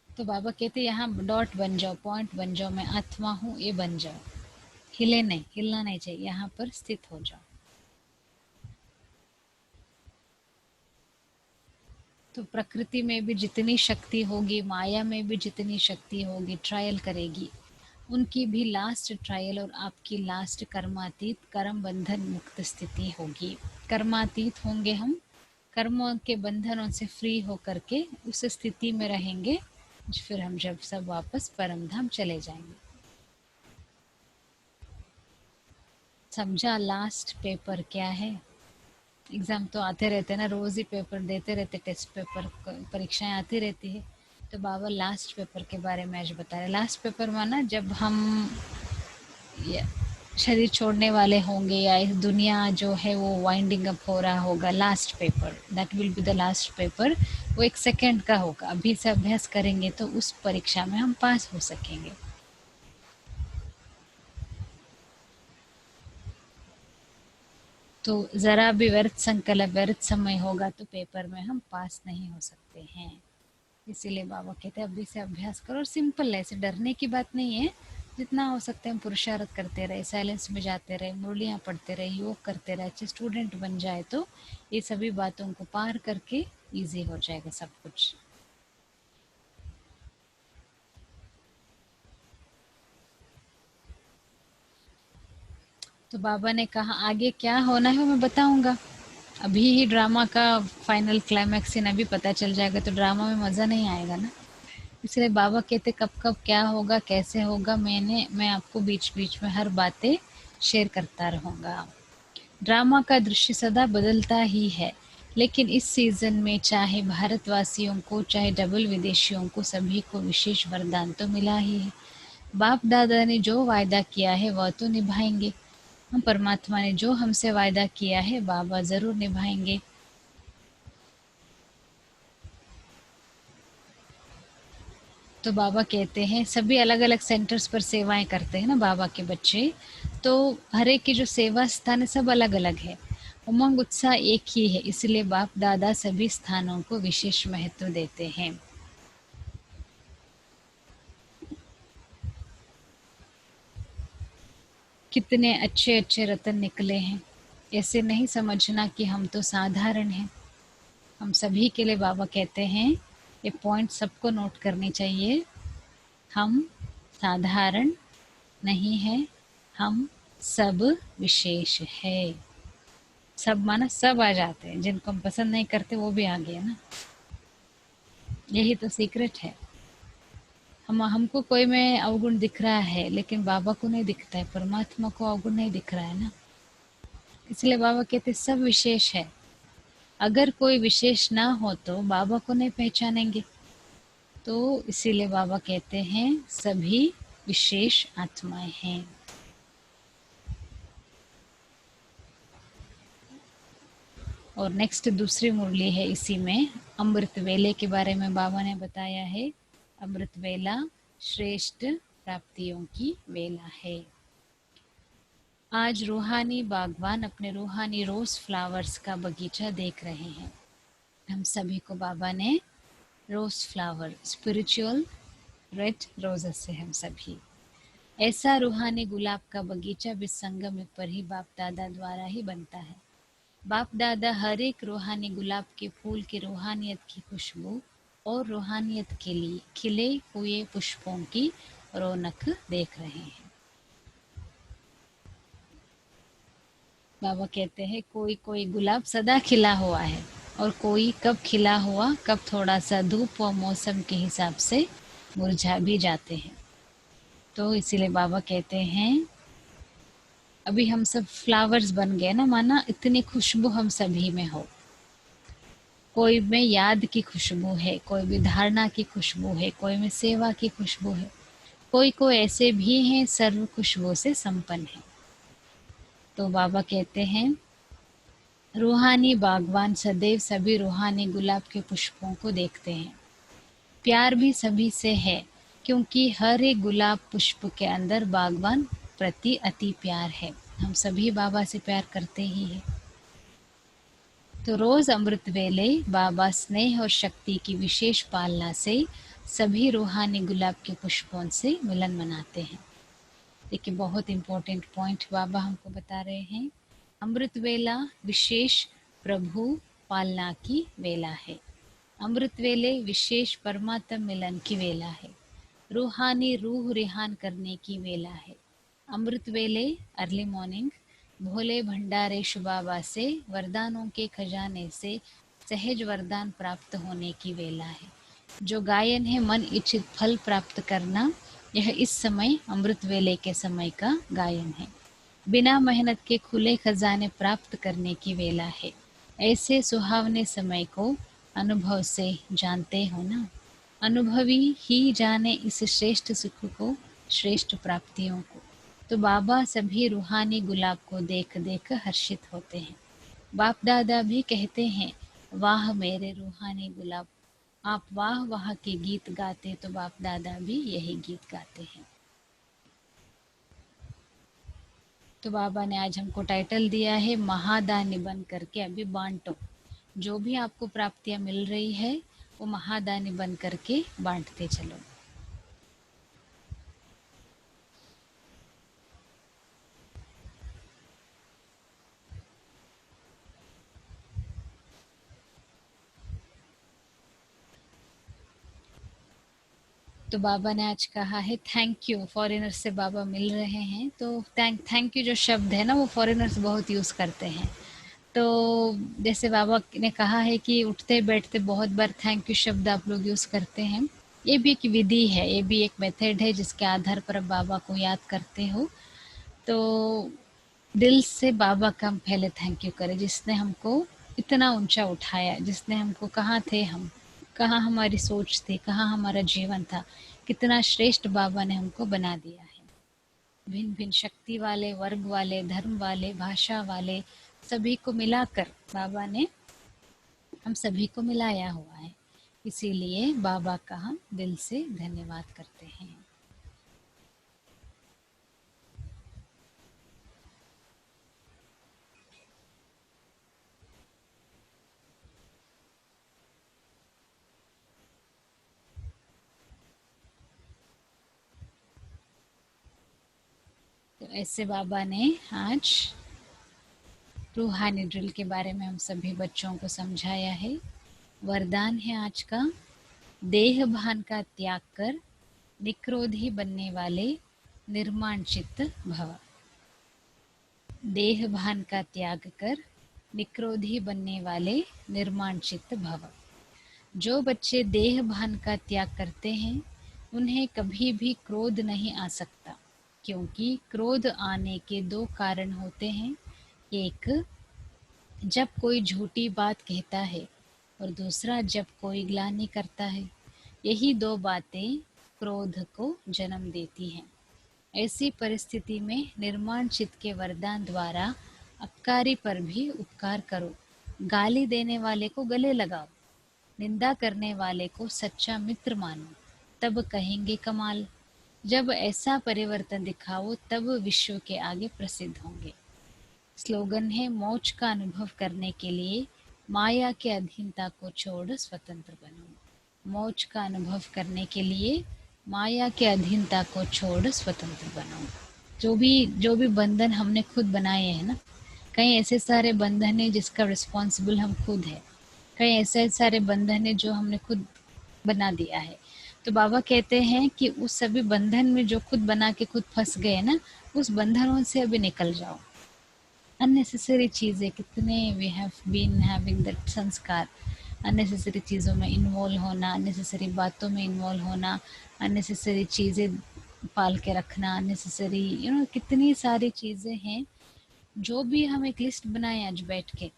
Speaker 1: तो बाबा कहते यहाँ डॉट बन जाओ, पॉइंट बन जाओ, मैं आत्मा हूँ ये बन जाओ, हिले नहीं, हिलना नहीं चाहिए, यहाँ पर स्थित हो जाओ। तो प्रकृति में भी जितनी शक्ति होगी, माया में भी जितनी शक्ति होगी, ट्रायल करेगी, उनकी भी लास्ट ट्रायल और आपकी लास्ट कर्मातीत, कर्म बंधन मुक्त स्थिति होगी। कर्मातीत होंगे हम, कर्मों के बंधनों से फ्री होकर के उस स्थिति में रहेंगे, फिर हम जब सब वापस परम धाम चले जाएंगे। समझा लास्ट पेपर क्या है? एग्ज़ाम तो आते रहते हैं ना, रोज़ ही पेपर देते रहते, टेस्ट पेपर, परीक्षाएं आती रहती है। तो बाबा लास्ट पेपर के बारे में आज बता रहे। लास्ट पेपर माना जब हम शरीर छोड़ने वाले होंगे, या इस दुनिया जो है वो वाइंडिंग अप हो रहा होगा, last paper, that will be the last paper. वो 1 सेकेंड का होगा, अभी से अभ्यास करेंगे तो उस परीक्षा में हम पास हो सकेंगे। तो ज़रा भी व्यर्थ संकल्प, व्यर्थ समय होगा तो पेपर में हम पास नहीं हो सकते हैं। इसीलिए बाबा कहते हैं अभी से अभ्यास करो, और सिंपल है, ऐसे डरने की बात नहीं है। जितना हो सकता है हम पुरुषार्थ करते रहे, साइलेंस में जाते रहे, मुरलियाँ पढ़ते रहे, योग करते रहे, अच्छे स्टूडेंट बन जाए तो ये सभी बातों को पार करके इजी हो जाएगा सब कुछ। तो बाबा ने कहा आगे क्या होना है मैं बताऊंगा। अभी ही ड्रामा का फाइनल क्लाइमैक्स सीन अभी पता चल जाएगा तो ड्रामा में मज़ा नहीं आएगा ना। इसलिए बाबा कहते कब कब क्या होगा, कैसे होगा, मैं आपको बीच बीच में हर बातें शेयर करता रहूँगा। ड्रामा का दृश्य सदा बदलता ही है, लेकिन इस सीज़न में चाहे भारतवासियों को चाहे डबल विदेशियों को सभी को विशेष वरदान तो मिला ही है। बाप दादा ने जो वायदा किया है वह तो निभाएंगे। हम परमात्मा ने जो हमसे वायदा किया है बाबा ज़रूर निभाएंगे। तो बाबा कहते हैं सभी अलग अलग सेंटर्स पर सेवाएं करते हैं ना बाबा के बच्चे, तो हर एक की जो सेवा स्थान है सब अलग अलग है, उमंग उत्साह एक ही है, इसलिए बाप दादा सभी स्थानों को विशेष महत्व देते हैं। कितने अच्छे अच्छे रतन निकले हैं, ऐसे नहीं समझना कि हम तो साधारण हैं। हम सभी के लिए बाबा कहते हैं, ये पॉइंट सबको नोट करनी चाहिए, हम साधारण नहीं है, हम सब विशेष है। सब माना सब आ जाते हैं, जिनको हम पसंद नहीं करते वो भी आ गए ना। यही तो सीक्रेट है। हम हमको कोई में अवगुण दिख रहा है लेकिन बाबा को नहीं दिखता है, परमात्मा को अवगुण नहीं दिख रहा है ना। इसलिए बाबा कहते सब विशेष है। अगर कोई विशेष ना हो तो बाबा को नहीं पहचानेंगे, तो इसीलिए बाबा कहते हैं सभी विशेष आत्माएं हैं। और नेक्स्ट दूसरी मुरली है, इसी में अमृत वेले के बारे में बाबा ने बताया है। अमृत वेला श्रेष्ठ प्राप्तियों की वेला है। आज रूहानी बागवान अपने रूहानी रोज फ्लावर्स का बगीचा देख रहे हैं। हम सभी को बाबा ने rose flower spiritual red roses से हम सभी ऐसा रूहानी गुलाब का बगीचा भी संगम पर ही बाप दादा द्वारा ही बनता है। बाप दादा हर एक रूहानी गुलाब के फूल की रूहानियत की खुशबू और रूहानियत के लिए खिले हुए पुष्पों की रौनक देख रहे हैं। बाबा कहते हैं कोई कोई गुलाब सदा खिला हुआ है और कोई कब खिला हुआ कब थोड़ा सा धूप व मौसम के हिसाब से मुरझा भी जाते हैं। तो इसीलिए बाबा कहते हैं अभी हम सब फ्लावर्स बन गए ना, माना इतनी खुशबू हम सभी में हो। कोई में याद की खुशबू है, कोई में धारणा की खुशबू है, कोई में सेवा की खुशबू है, कोई कोई ऐसे भी हैं सर्व खुशबू से संपन्न है। तो बाबा कहते हैं रूहानी बागवान सदैव सभी रूहानी गुलाब के पुष्पों को देखते हैं। प्यार भी सभी से है, क्योंकि हर एक गुलाब पुष्प के अंदर बागवान प्रति अति प्यार है। हम सभी बाबा से प्यार करते ही हैं। तो रोज अमृत वेले बाबा स्नेह और शक्ति की विशेष पालना से सभी रूहानी गुलाब के पुष्पों से मिलन मनाते हैं। देखिए बहुत इंपॉर्टेंट पॉइंट बाबा हमको बता रहे हैं। अमृत वेला विशेष प्रभु पालना की वेला है। अमृत वेले विशेष परमात्म मिलन की वेला है। रूहानी रूह रिहान करने की वेला है। अमृत वेले अर्ली मॉर्निंग भोले भंडारे बाबा से वरदानों के खजाने से सहज वरदान प्राप्त होने की वेला है। जो गायन है मन इच्छित फल प्राप्त करना, यह इस समय अमृत वेले के समय का गायन है। बिना मेहनत के खुले खजाने प्राप्त करने की वेला है। ऐसे सुहावने समय को अनुभव से जानते हो ना। अनुभवी ही जाने इस श्रेष्ठ सुख को, श्रेष्ठ प्राप्तियों को। तो बाबा सभी रूहानी गुलाब को देख देख हर्षित होते हैं। बाप दादा भी कहते हैं वाह मेरे रूहानी गुलाब, आप वाह वाह के गीत गाते, तो बाप दादा भी यही गीत गाते हैं। तो बाबा ने आज हमको टाइटल दिया है महादानी बन करके अभी बांटो। जो भी आपको प्राप्तियां मिल रही है वो महादानी बन करके बांटते चलो। तो बाबा ने आज कहा है थैंक यू। फॉरेनर से बाबा मिल रहे हैं तो थैंक यू जो शब्द है ना वो फॉरेनर्स बहुत यूज़ करते हैं। तो जैसे बाबा ने कहा है कि उठते बैठते बहुत बार थैंक यू शब्द आप लोग यूज़ करते हैं। ये भी एक विधि है, ये भी एक मेथड है जिसके आधार पर आप बाबा को याद करते हो। तो दिल से बाबा का हम पहले थैंक यू करें, जिसने हमको इतना ऊंचा उठाया, जिसने हमको, कहाँ थे हम, कहाँ हमारी सोच थी, कहाँ हमारा जीवन था, कितना श्रेष्ठ बाबा ने हमको बना दिया है। भिन्न भिन्न शक्ति वाले, वर्ग वाले, धर्म वाले, भाषा वाले, सभी को मिलाकर बाबा ने हम सभी को मिलाया हुआ है। इसीलिए बाबा का हम दिल से धन्यवाद करते हैं। तो ऐसे बाबा ने आज रूहानी ड्रिल के बारे में हम सभी बच्चों को समझाया है। वरदान है आज का, देह भान का त्याग कर निक्रोधी बनने वाले निर्माण चित्त भव। देह भान का त्याग कर निक्रोधी बनने वाले निर्माण चित्त भव। जो बच्चे देह भान का त्याग करते हैं उन्हें कभी भी क्रोध नहीं आ सकता, क्योंकि क्रोध आने के दो कारण होते हैं। एक, जब कोई झूठी बात कहता है, और दूसरा जब कोई ग्लानि करता है। यही दो बातें क्रोध को जन्म देती हैं। ऐसी परिस्थिति में निर्माण चित्त के वरदान द्वारा अपकारी पर भी उपकार करो। गाली देने वाले को गले लगाओ, निंदा करने वाले को सच्चा मित्र मानो, तब कहेंगे कमाल। जब ऐसा परिवर्तन दिखाओ तब विश्व के आगे प्रसिद्ध होंगे। स्लोगन है, मौज का अनुभव करने के लिए माया के अधीनता को छोड़ स्वतंत्र बनो। मौज का अनुभव करने के लिए माया के अधीनता को छोड़ स्वतंत्र बनो। जो भी बंधन हमने खुद बनाए हैं ना, कई ऐसे सारे बंधन है जिसका रिस्पॉन्सिबल हम खुद है, कई ऐसे सारे बंधन है जो हमने खुद बना दिया है। तो बाबा कहते हैं कि उस सभी बंधन में जो खुद बना के खुद फंस गए ना, उस बंधनों से अभी निकल जाओ। अननेसेसरी चीज़ें कितने we have been having that sanskar, unnecessary चीज़ों में इन्वॉल्व होना, अननेसेसरी बातों में इन्वॉल्व होना, अननेसेसरी चीज़ें पाल के रखना, अननेसेसरी कितनी सारी चीज़ें हैं। जो भी हम एक लिस्ट बनाए आज बैठ के,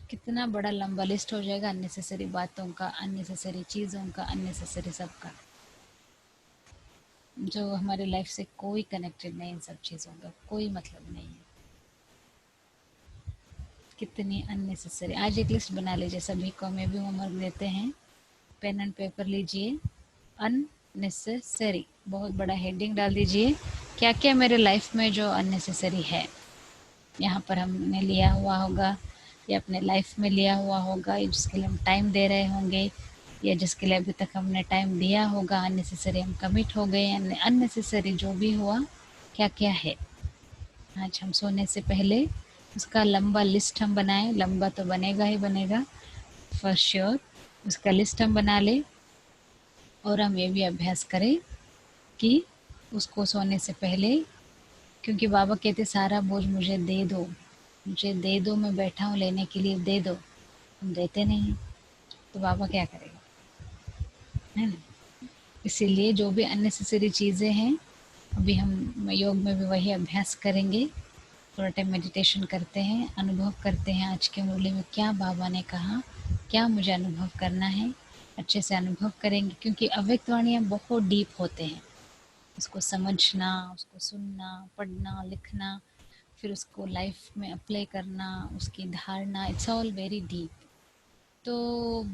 Speaker 1: कितना बड़ा लंबा लिस्ट हो जाएगा अननेसेसरी बातों का, अननेसेसरी चीज़ों का, अननेसेसरी सबका, जो हमारे लाइफ से कोई कनेक्टेड नहीं, इन सब चीज़ों का कोई मतलब नहीं है। कितनी अननेसेसरी, आज एक लिस्ट बना लीजिए सभी को, हमें भी होमवर्क देते हैं। पेन एंड पेपर लीजिए, अननेसेसरी बहुत बड़ा हेडिंग डाल दीजिए, क्या क्या मेरे लाइफ में जो अननेसेसरी है, यहाँ पर हमने लिया हुआ होगा या अपने लाइफ में लिया हुआ होगा, या जिसके लिए हम टाइम दे रहे होंगे, या जिसके लिए अभी तक हमने टाइम दिया होगा, अननेसेसरी हम कमिट हो गए, अननेसेसरी जो भी हुआ क्या क्या है। आज हम सोने से पहले उसका लंबा लिस्ट हम बनाएं, लंबा तो बनेगा ही बनेगा फॉर श्योर, उसका लिस्ट हम बना लें। और हम ये भी अभ्यास करें कि उसको सोने से पहले, क्योंकि बाबा कहते सारा बोझ मुझे दे दो, मुझे दे दो, मैं बैठा हूँ लेने के लिए, दे दो। हम देते नहीं, तो बाबा क्या करेगा, है ना। इसीलिए जो भी अननेसेसरी चीज़ें हैं, अभी हम योग में भी वही अभ्यास करेंगे। थोड़ा टाइम मेडिटेशन करते हैं, अनुभव करते हैं आज के मुरली में क्या बाबा ने कहा, क्या मुझे अनुभव करना है, अच्छे से अनुभव करेंगे। क्योंकि अव्यक्त वाणियाँ बहुत डीप होते हैं, उसको समझना, उसको सुनना, पढ़ना, लिखना, फिर उसको लाइफ में अप्लाई करना, उसकी धारणा, इट्स ऑल वेरी डीप। तो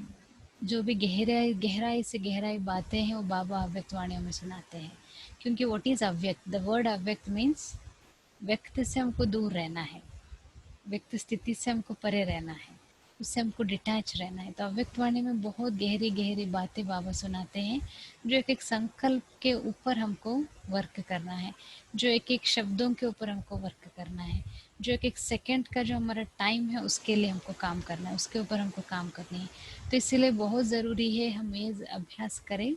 Speaker 1: जो भी गहराई गहराई से गहराई बातें हैं वो बाबा अव्यक्त वाणियों में सुनाते हैं। क्योंकि व्हाट इज़ अव्यक्त, द वर्ड अव्यक्त मीन्स व्यक्त से हमको दूर रहना है, व्यक्त स्थिति से हमको परे रहना है, उससे हमको डिटैच रहना है। तो अव्यक्त वाणी में बहुत गहरी गहरी बातें बाबा सुनाते हैं, जो एक एक संकल्प के ऊपर हमको वर्क करना है, जो एक एक शब्दों के ऊपर हमको वर्क करना है, जो एक एक सेकंड का जो हमारा टाइम है उसके लिए हमको काम करना है, उसके ऊपर हमको काम करनी है। तो इसीलिए बहुत ज़रूरी है हम ये अभ्यास करें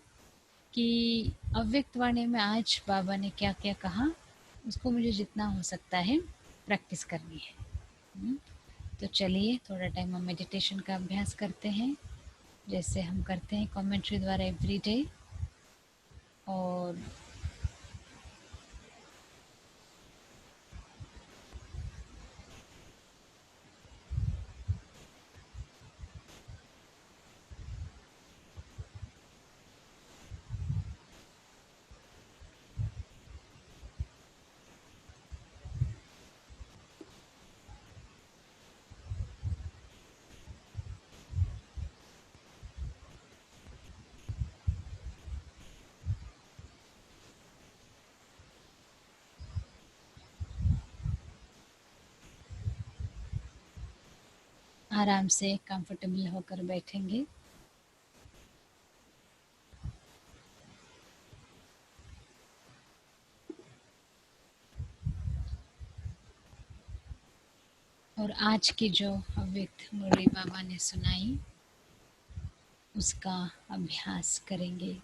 Speaker 1: कि अव्यक्त वाणी में आज बाबा ने क्या क्या कहा, उसको मुझे जितना हो सकता है प्रैक्टिस करनी है। तो चलिए थोड़ा टाइम हम मेडिटेशन का अभ्यास करते हैं, जैसे हम करते हैं कमेंट्री द्वारा एवरी डे। और आराम से कंफर्टेबल होकर बैठेंगे। और आज की जो अव्यक्त मुरली बाबा ने सुनाई, उसका अभ्यास करेंगे।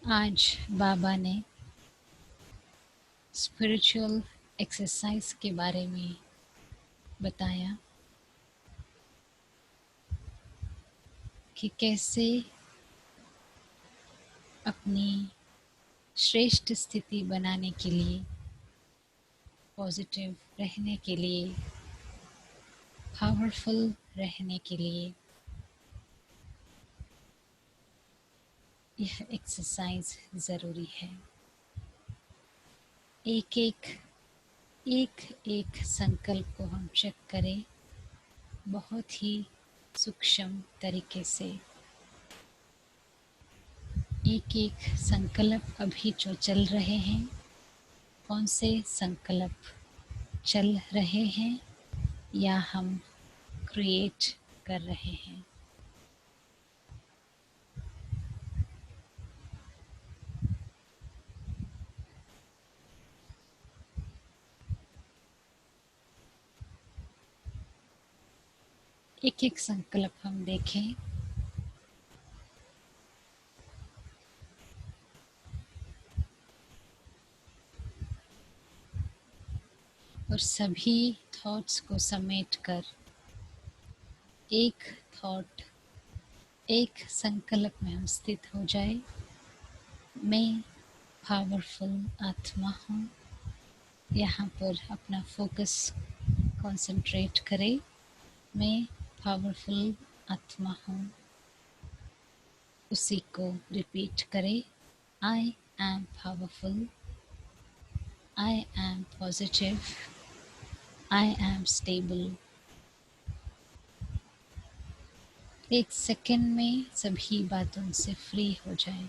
Speaker 1: आज बाबा ने स्पिरिचुअल एक्सरसाइज के बारे में बताया कि कैसे अपनी श्रेष्ठ स्थिति बनाने के लिए, पॉजिटिव रहने के लिए, पावरफुल रहने के लिए यह एक्सरसाइज ज़रूरी है। एक एक संकल्प को हम चेक करें बहुत ही सूक्ष्म तरीके से। एक एक संकल्प अभी जो चल रहे हैं, कौन से संकल्प चल रहे हैं या हम क्रिएट कर रहे हैं। एक एक संकल्प हम देखें। और सभी थॉट्स को समेट कर एक थॉट, एक संकल्प में हम स्थित हो जाए। मैं पावरफुल आत्मा हूँ। यहाँ पर अपना फोकस कंसंट्रेट करें। मैं पावरफुल आत्मा हूँ, उसी को रिपीट करें। I am powerful, I am positive, I am stable. एक सेकंड में सभी बातों से फ्री हो जाए।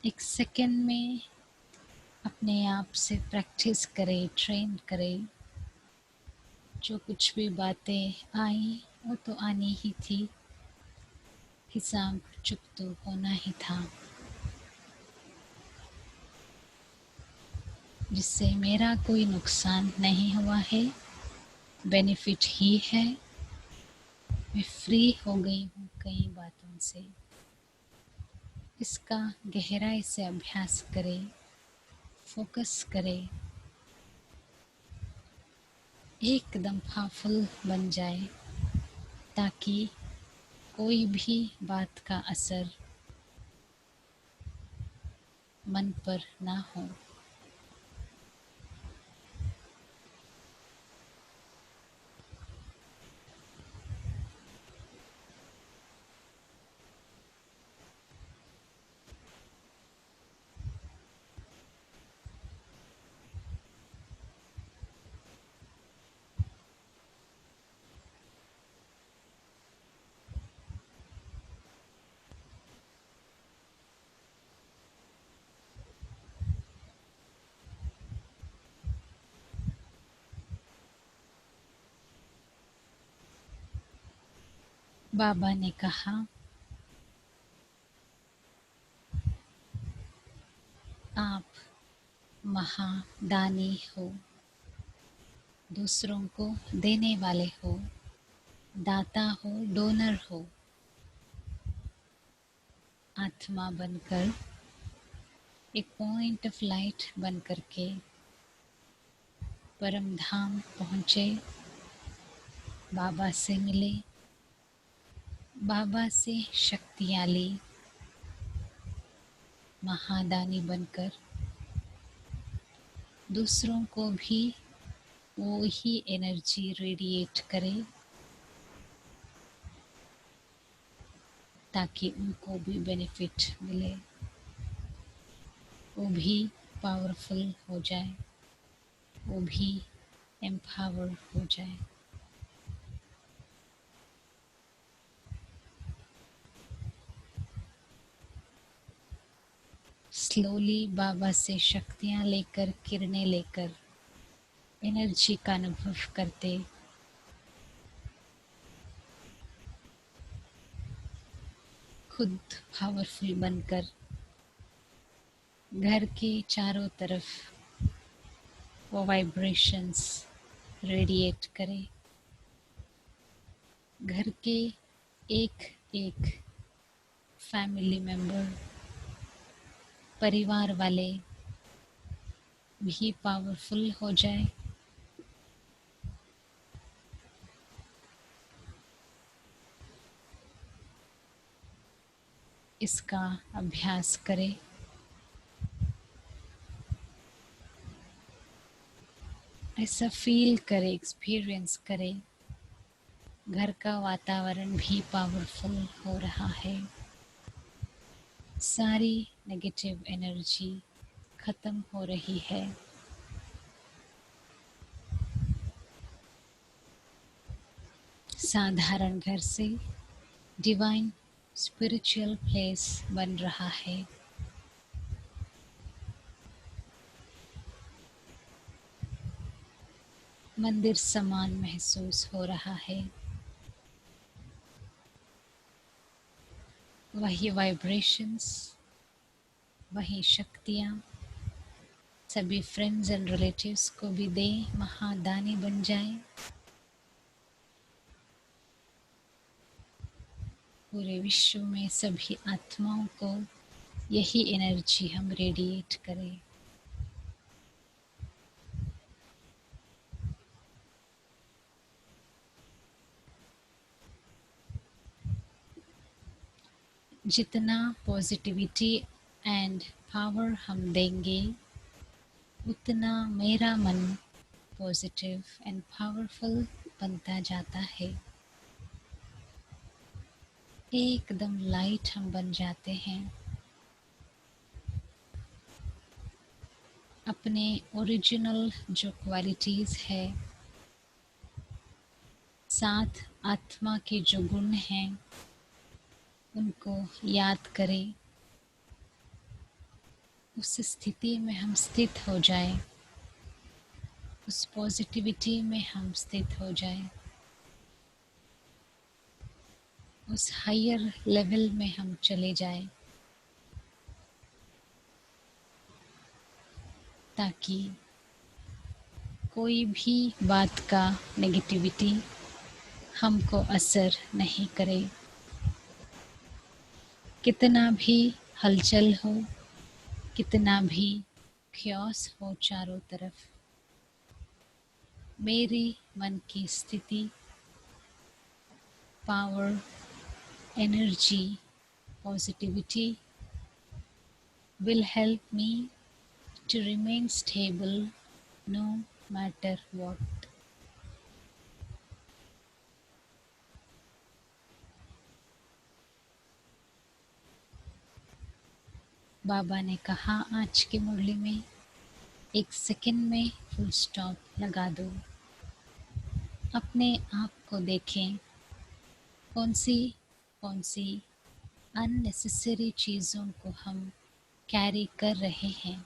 Speaker 1: एक सेकंड में अपने आप से प्रैक्टिस करें, ट्रेन करें। जो कुछ भी बातें आई वो तो आनी ही थी, हिसाब चुप तो होना ही था। जिससे मेरा कोई नुकसान नहीं हुआ है, बेनिफिट ही है। मैं फ्री हो गई हूँ कई बातों से। इसका गहराई से अभ्यास करें, फोकस करें, एकदम पावरफुल बन जाए, ताकि कोई भी बात का असर मन पर ना हो। बाबा ने कहा, आप महादानी हो, दूसरों को देने वाले हो, दाता हो, डोनर हो। आत्मा बनकर, एक पॉइंट ऑफ लाइट बन करके परम धाम पहुँचे, बाबा से मिले, बाबा से शक्तियाँ ली, महादानी बनकर दूसरों को भी वो ही एनर्जी रेडिएट करे ताकि उनको भी बेनिफिट मिले, वो भी पावरफुल हो जाए, वो भी एम्पावर हो जाए। स्लोली बाबा से शक्तियाँ लेकर, किरणें लेकर, एनर्जी का अनुभव करते खुद पावरफुल बनकर घर के चारों तरफ वो वाइब्रेशंस रेडिएट करें। घर के एक एक फैमिली मेंबर, परिवार वाले भी पावरफुल हो जाए। इसका अभ्यास करें। ऐसा फील करें, एक्सपीरियंस करें, घर का वातावरण भी पावरफुल हो रहा है। सारी नेगेटिव एनर्जी खत्म हो रही है। साधारण घर से डिवाइन स्पिरिचुअल प्लेस बन रहा है। मंदिर समान महसूस हो रहा है। वही वाइब्रेशंस, वही शक्तियाँ सभी फ्रेंड्स एंड रिलेटिव्स को भी दें, महादानी बन जाएं। पूरे विश्व में सभी आत्माओं को यही एनर्जी हम रेडिएट करें। जितना पॉजिटिविटी एंड पावर हम देंगे, उतना मेरा मन पॉजिटिव एंड पावरफुल बनता जाता है। एकदम लाइट हम बन जाते हैं। अपने ओरिजिनल जो क्वालिटीज़ है, साथ आत्मा के जो गुण हैं, उनको याद करें। उस स्थिति में हम स्थित हो जाएं, उस पॉजिटिविटी में हम स्थित हो जाएं, उस हायर लेवल में हम चले जाएं, ताकि कोई भी बात का नेगेटिविटी हमको असर नहीं करे। कितना भी हलचल हो, कितना भी ख्यास हो चारों तरफ, मेरी मन की स्थिति, power, energy, positivity will help me to remain stable no matter what. बाबा ने कहा आज की मुरली में 1 सेकंड में फुल स्टॉप लगा दो। अपने आप को देखें, कौन सी अननेसेसरी चीज़ों को हम कैरी कर रहे हैं।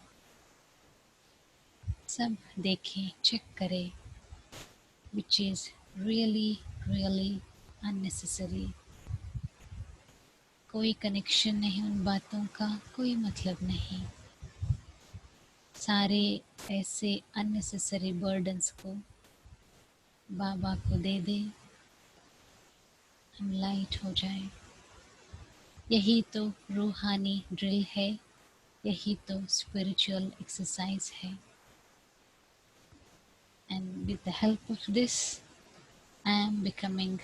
Speaker 1: सब देखें, चेक करें, which is really unnecessary, कोई कनेक्शन नहीं उन बातों का, कोई मतलब नहीं। सारे ऐसे अननेसेसरी बर्डन्स को बाबा को दे दे, हम लाइट हो जाए। यही तो रूहानी ड्रिल है, यही तो स्पिरिचुअल एक्सरसाइज है। And with the help of this, I am becoming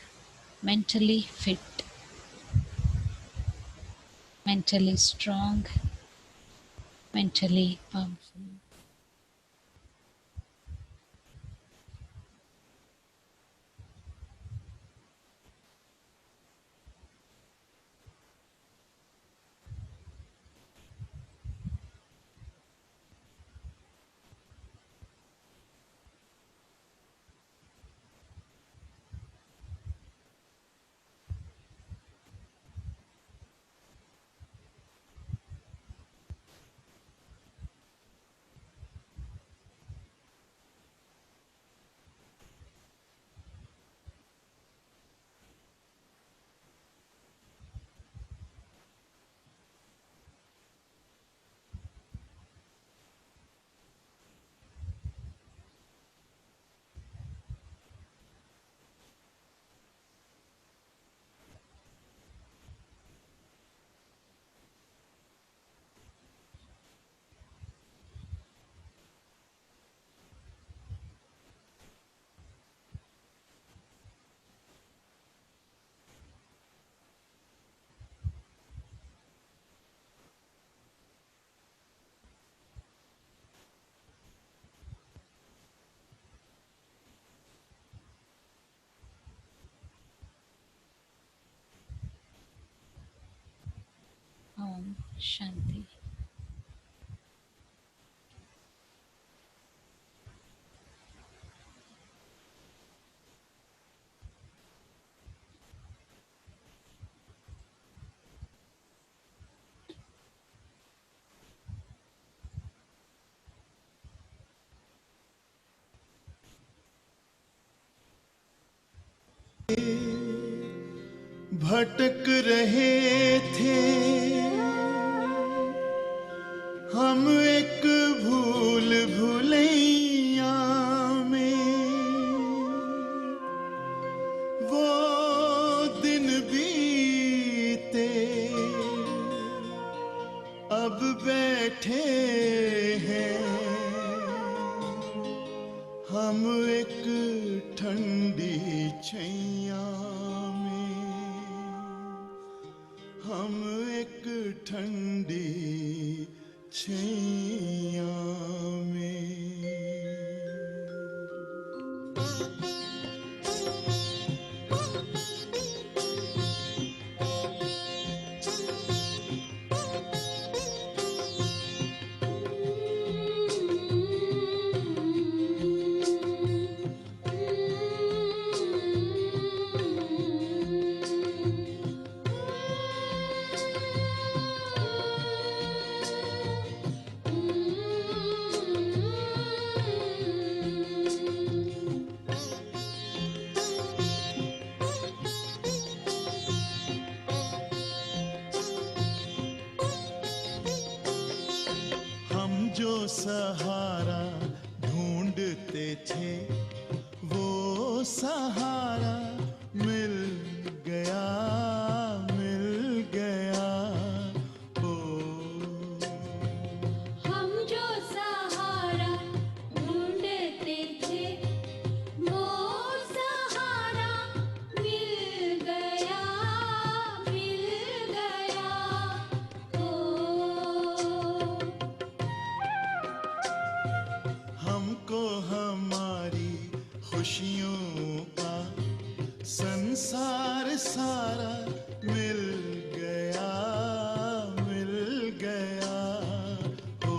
Speaker 1: mentally fit, mentally strong, mentally powerful. Om Shanti.
Speaker 3: भटक रहे थे हम एक भूल भुलैया में, वो दिन बीते अब बैठे हैं हम एक ठंडी छैया में, हम एक ठंडी छैया में। हम जो सहारा ढूंढते थे वो सहारा मिल गया, मिल गया। ओ
Speaker 4: हम जो सहारा ढूंढते थे वो सहारा मिल गया, मिल गया। ओ
Speaker 3: हमको हमारी खुशियों का संसार सारा मिल गया, मिल गया। ओ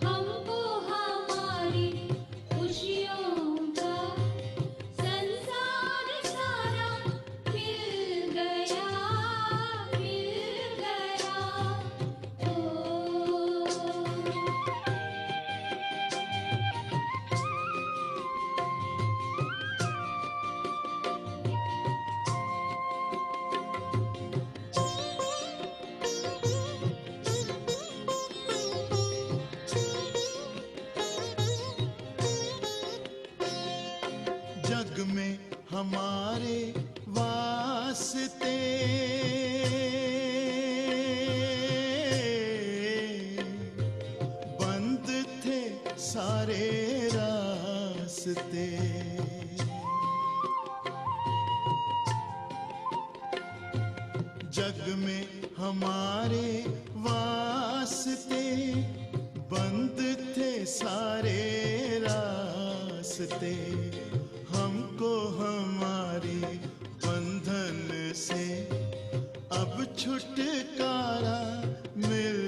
Speaker 4: हमको हमारी खुशियों का संसार सारा मिल गया, मिल गया। ओ
Speaker 3: हमारे वास्ते बंद थे सारे रास्ते। जग में हमारे वास्ते बंद थे सारे रास्ते। हमको हमारी बंधन से अब छुटकारा मिल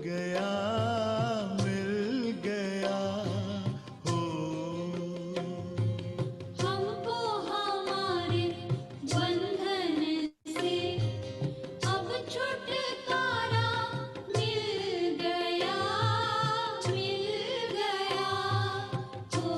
Speaker 3: गया, मिल गया हो।
Speaker 4: हमको हमारे बंधन से अब छुटकारा मिल गया, मिल गया हो।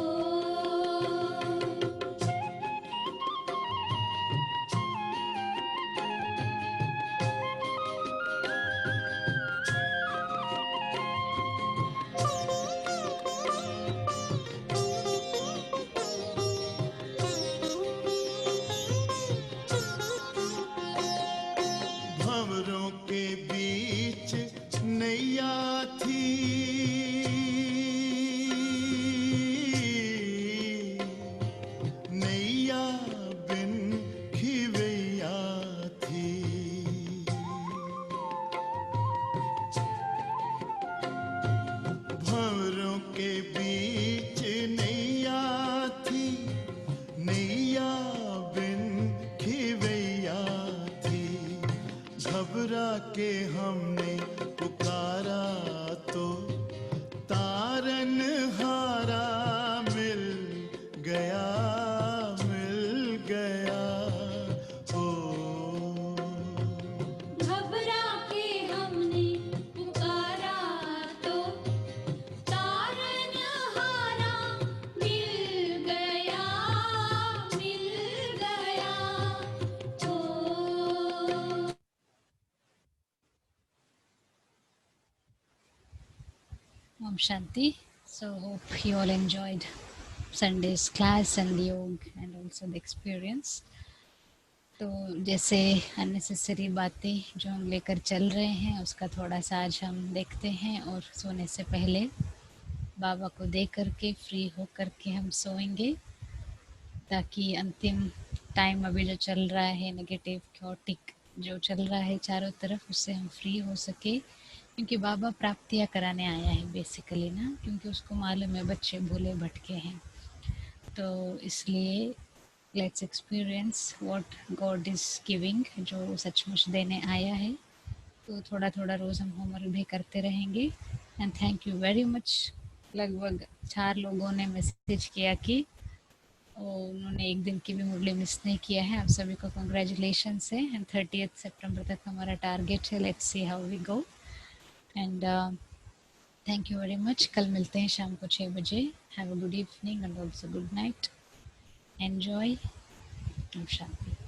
Speaker 3: भंवरों के बीच नैया थी, नैया बिन खिवैया थी। भंवरों के बीच नैया थी, नैया बिन खिवैया थी। घबरा के हमने पुकारा तो तारन हारा मिल गया, मिल गया हो।
Speaker 4: घबरा के हमने पुकारा तो तारनहारा मिल गया, मिल गया हो।
Speaker 1: Om Shanti. So hope you all enjoyed Sunday's class and the yoga and also the experience. तो जैसे अननेसेसरी बातें जो हम लेकर चल रहे हैं उसका थोड़ा सा आज हम देखते हैं, और सोने से पहले बाबा को दे करके फ्री हो करके हम सोएंगे, ताकि अंतिम टाइम अभी जो चल रहा है नेगेटिव क्योटिक जो चल रहा है चारों तरफ, उससे हम फ्री हो सके। क्योंकि बाबा प्राप्तियाँ कराने आया है बेसिकली ना, क्योंकि उसको मालूम है बच्चे भूले भटके हैं। तो इसलिए let's experience what God is giving, जो सचमुच देने आया है। तो थोड़ा थोड़ा रोज़ हम होमवर्क भी करते रहेंगे। And thank you very much. लगभग 4 लोगों ने मैसेज किया कि उन्होंने एक दिन की भी मुरली मिस नहीं किया है। आप सभी को कंग्रेचुलेशन है। एंड 30 सितंबर तक हमारा टारगेट है। Let's see how we go. And thank you very much. कल मिलते हैं शाम को 6 बजे। Have a good evening and also good night. Enjoy. ओम शांति।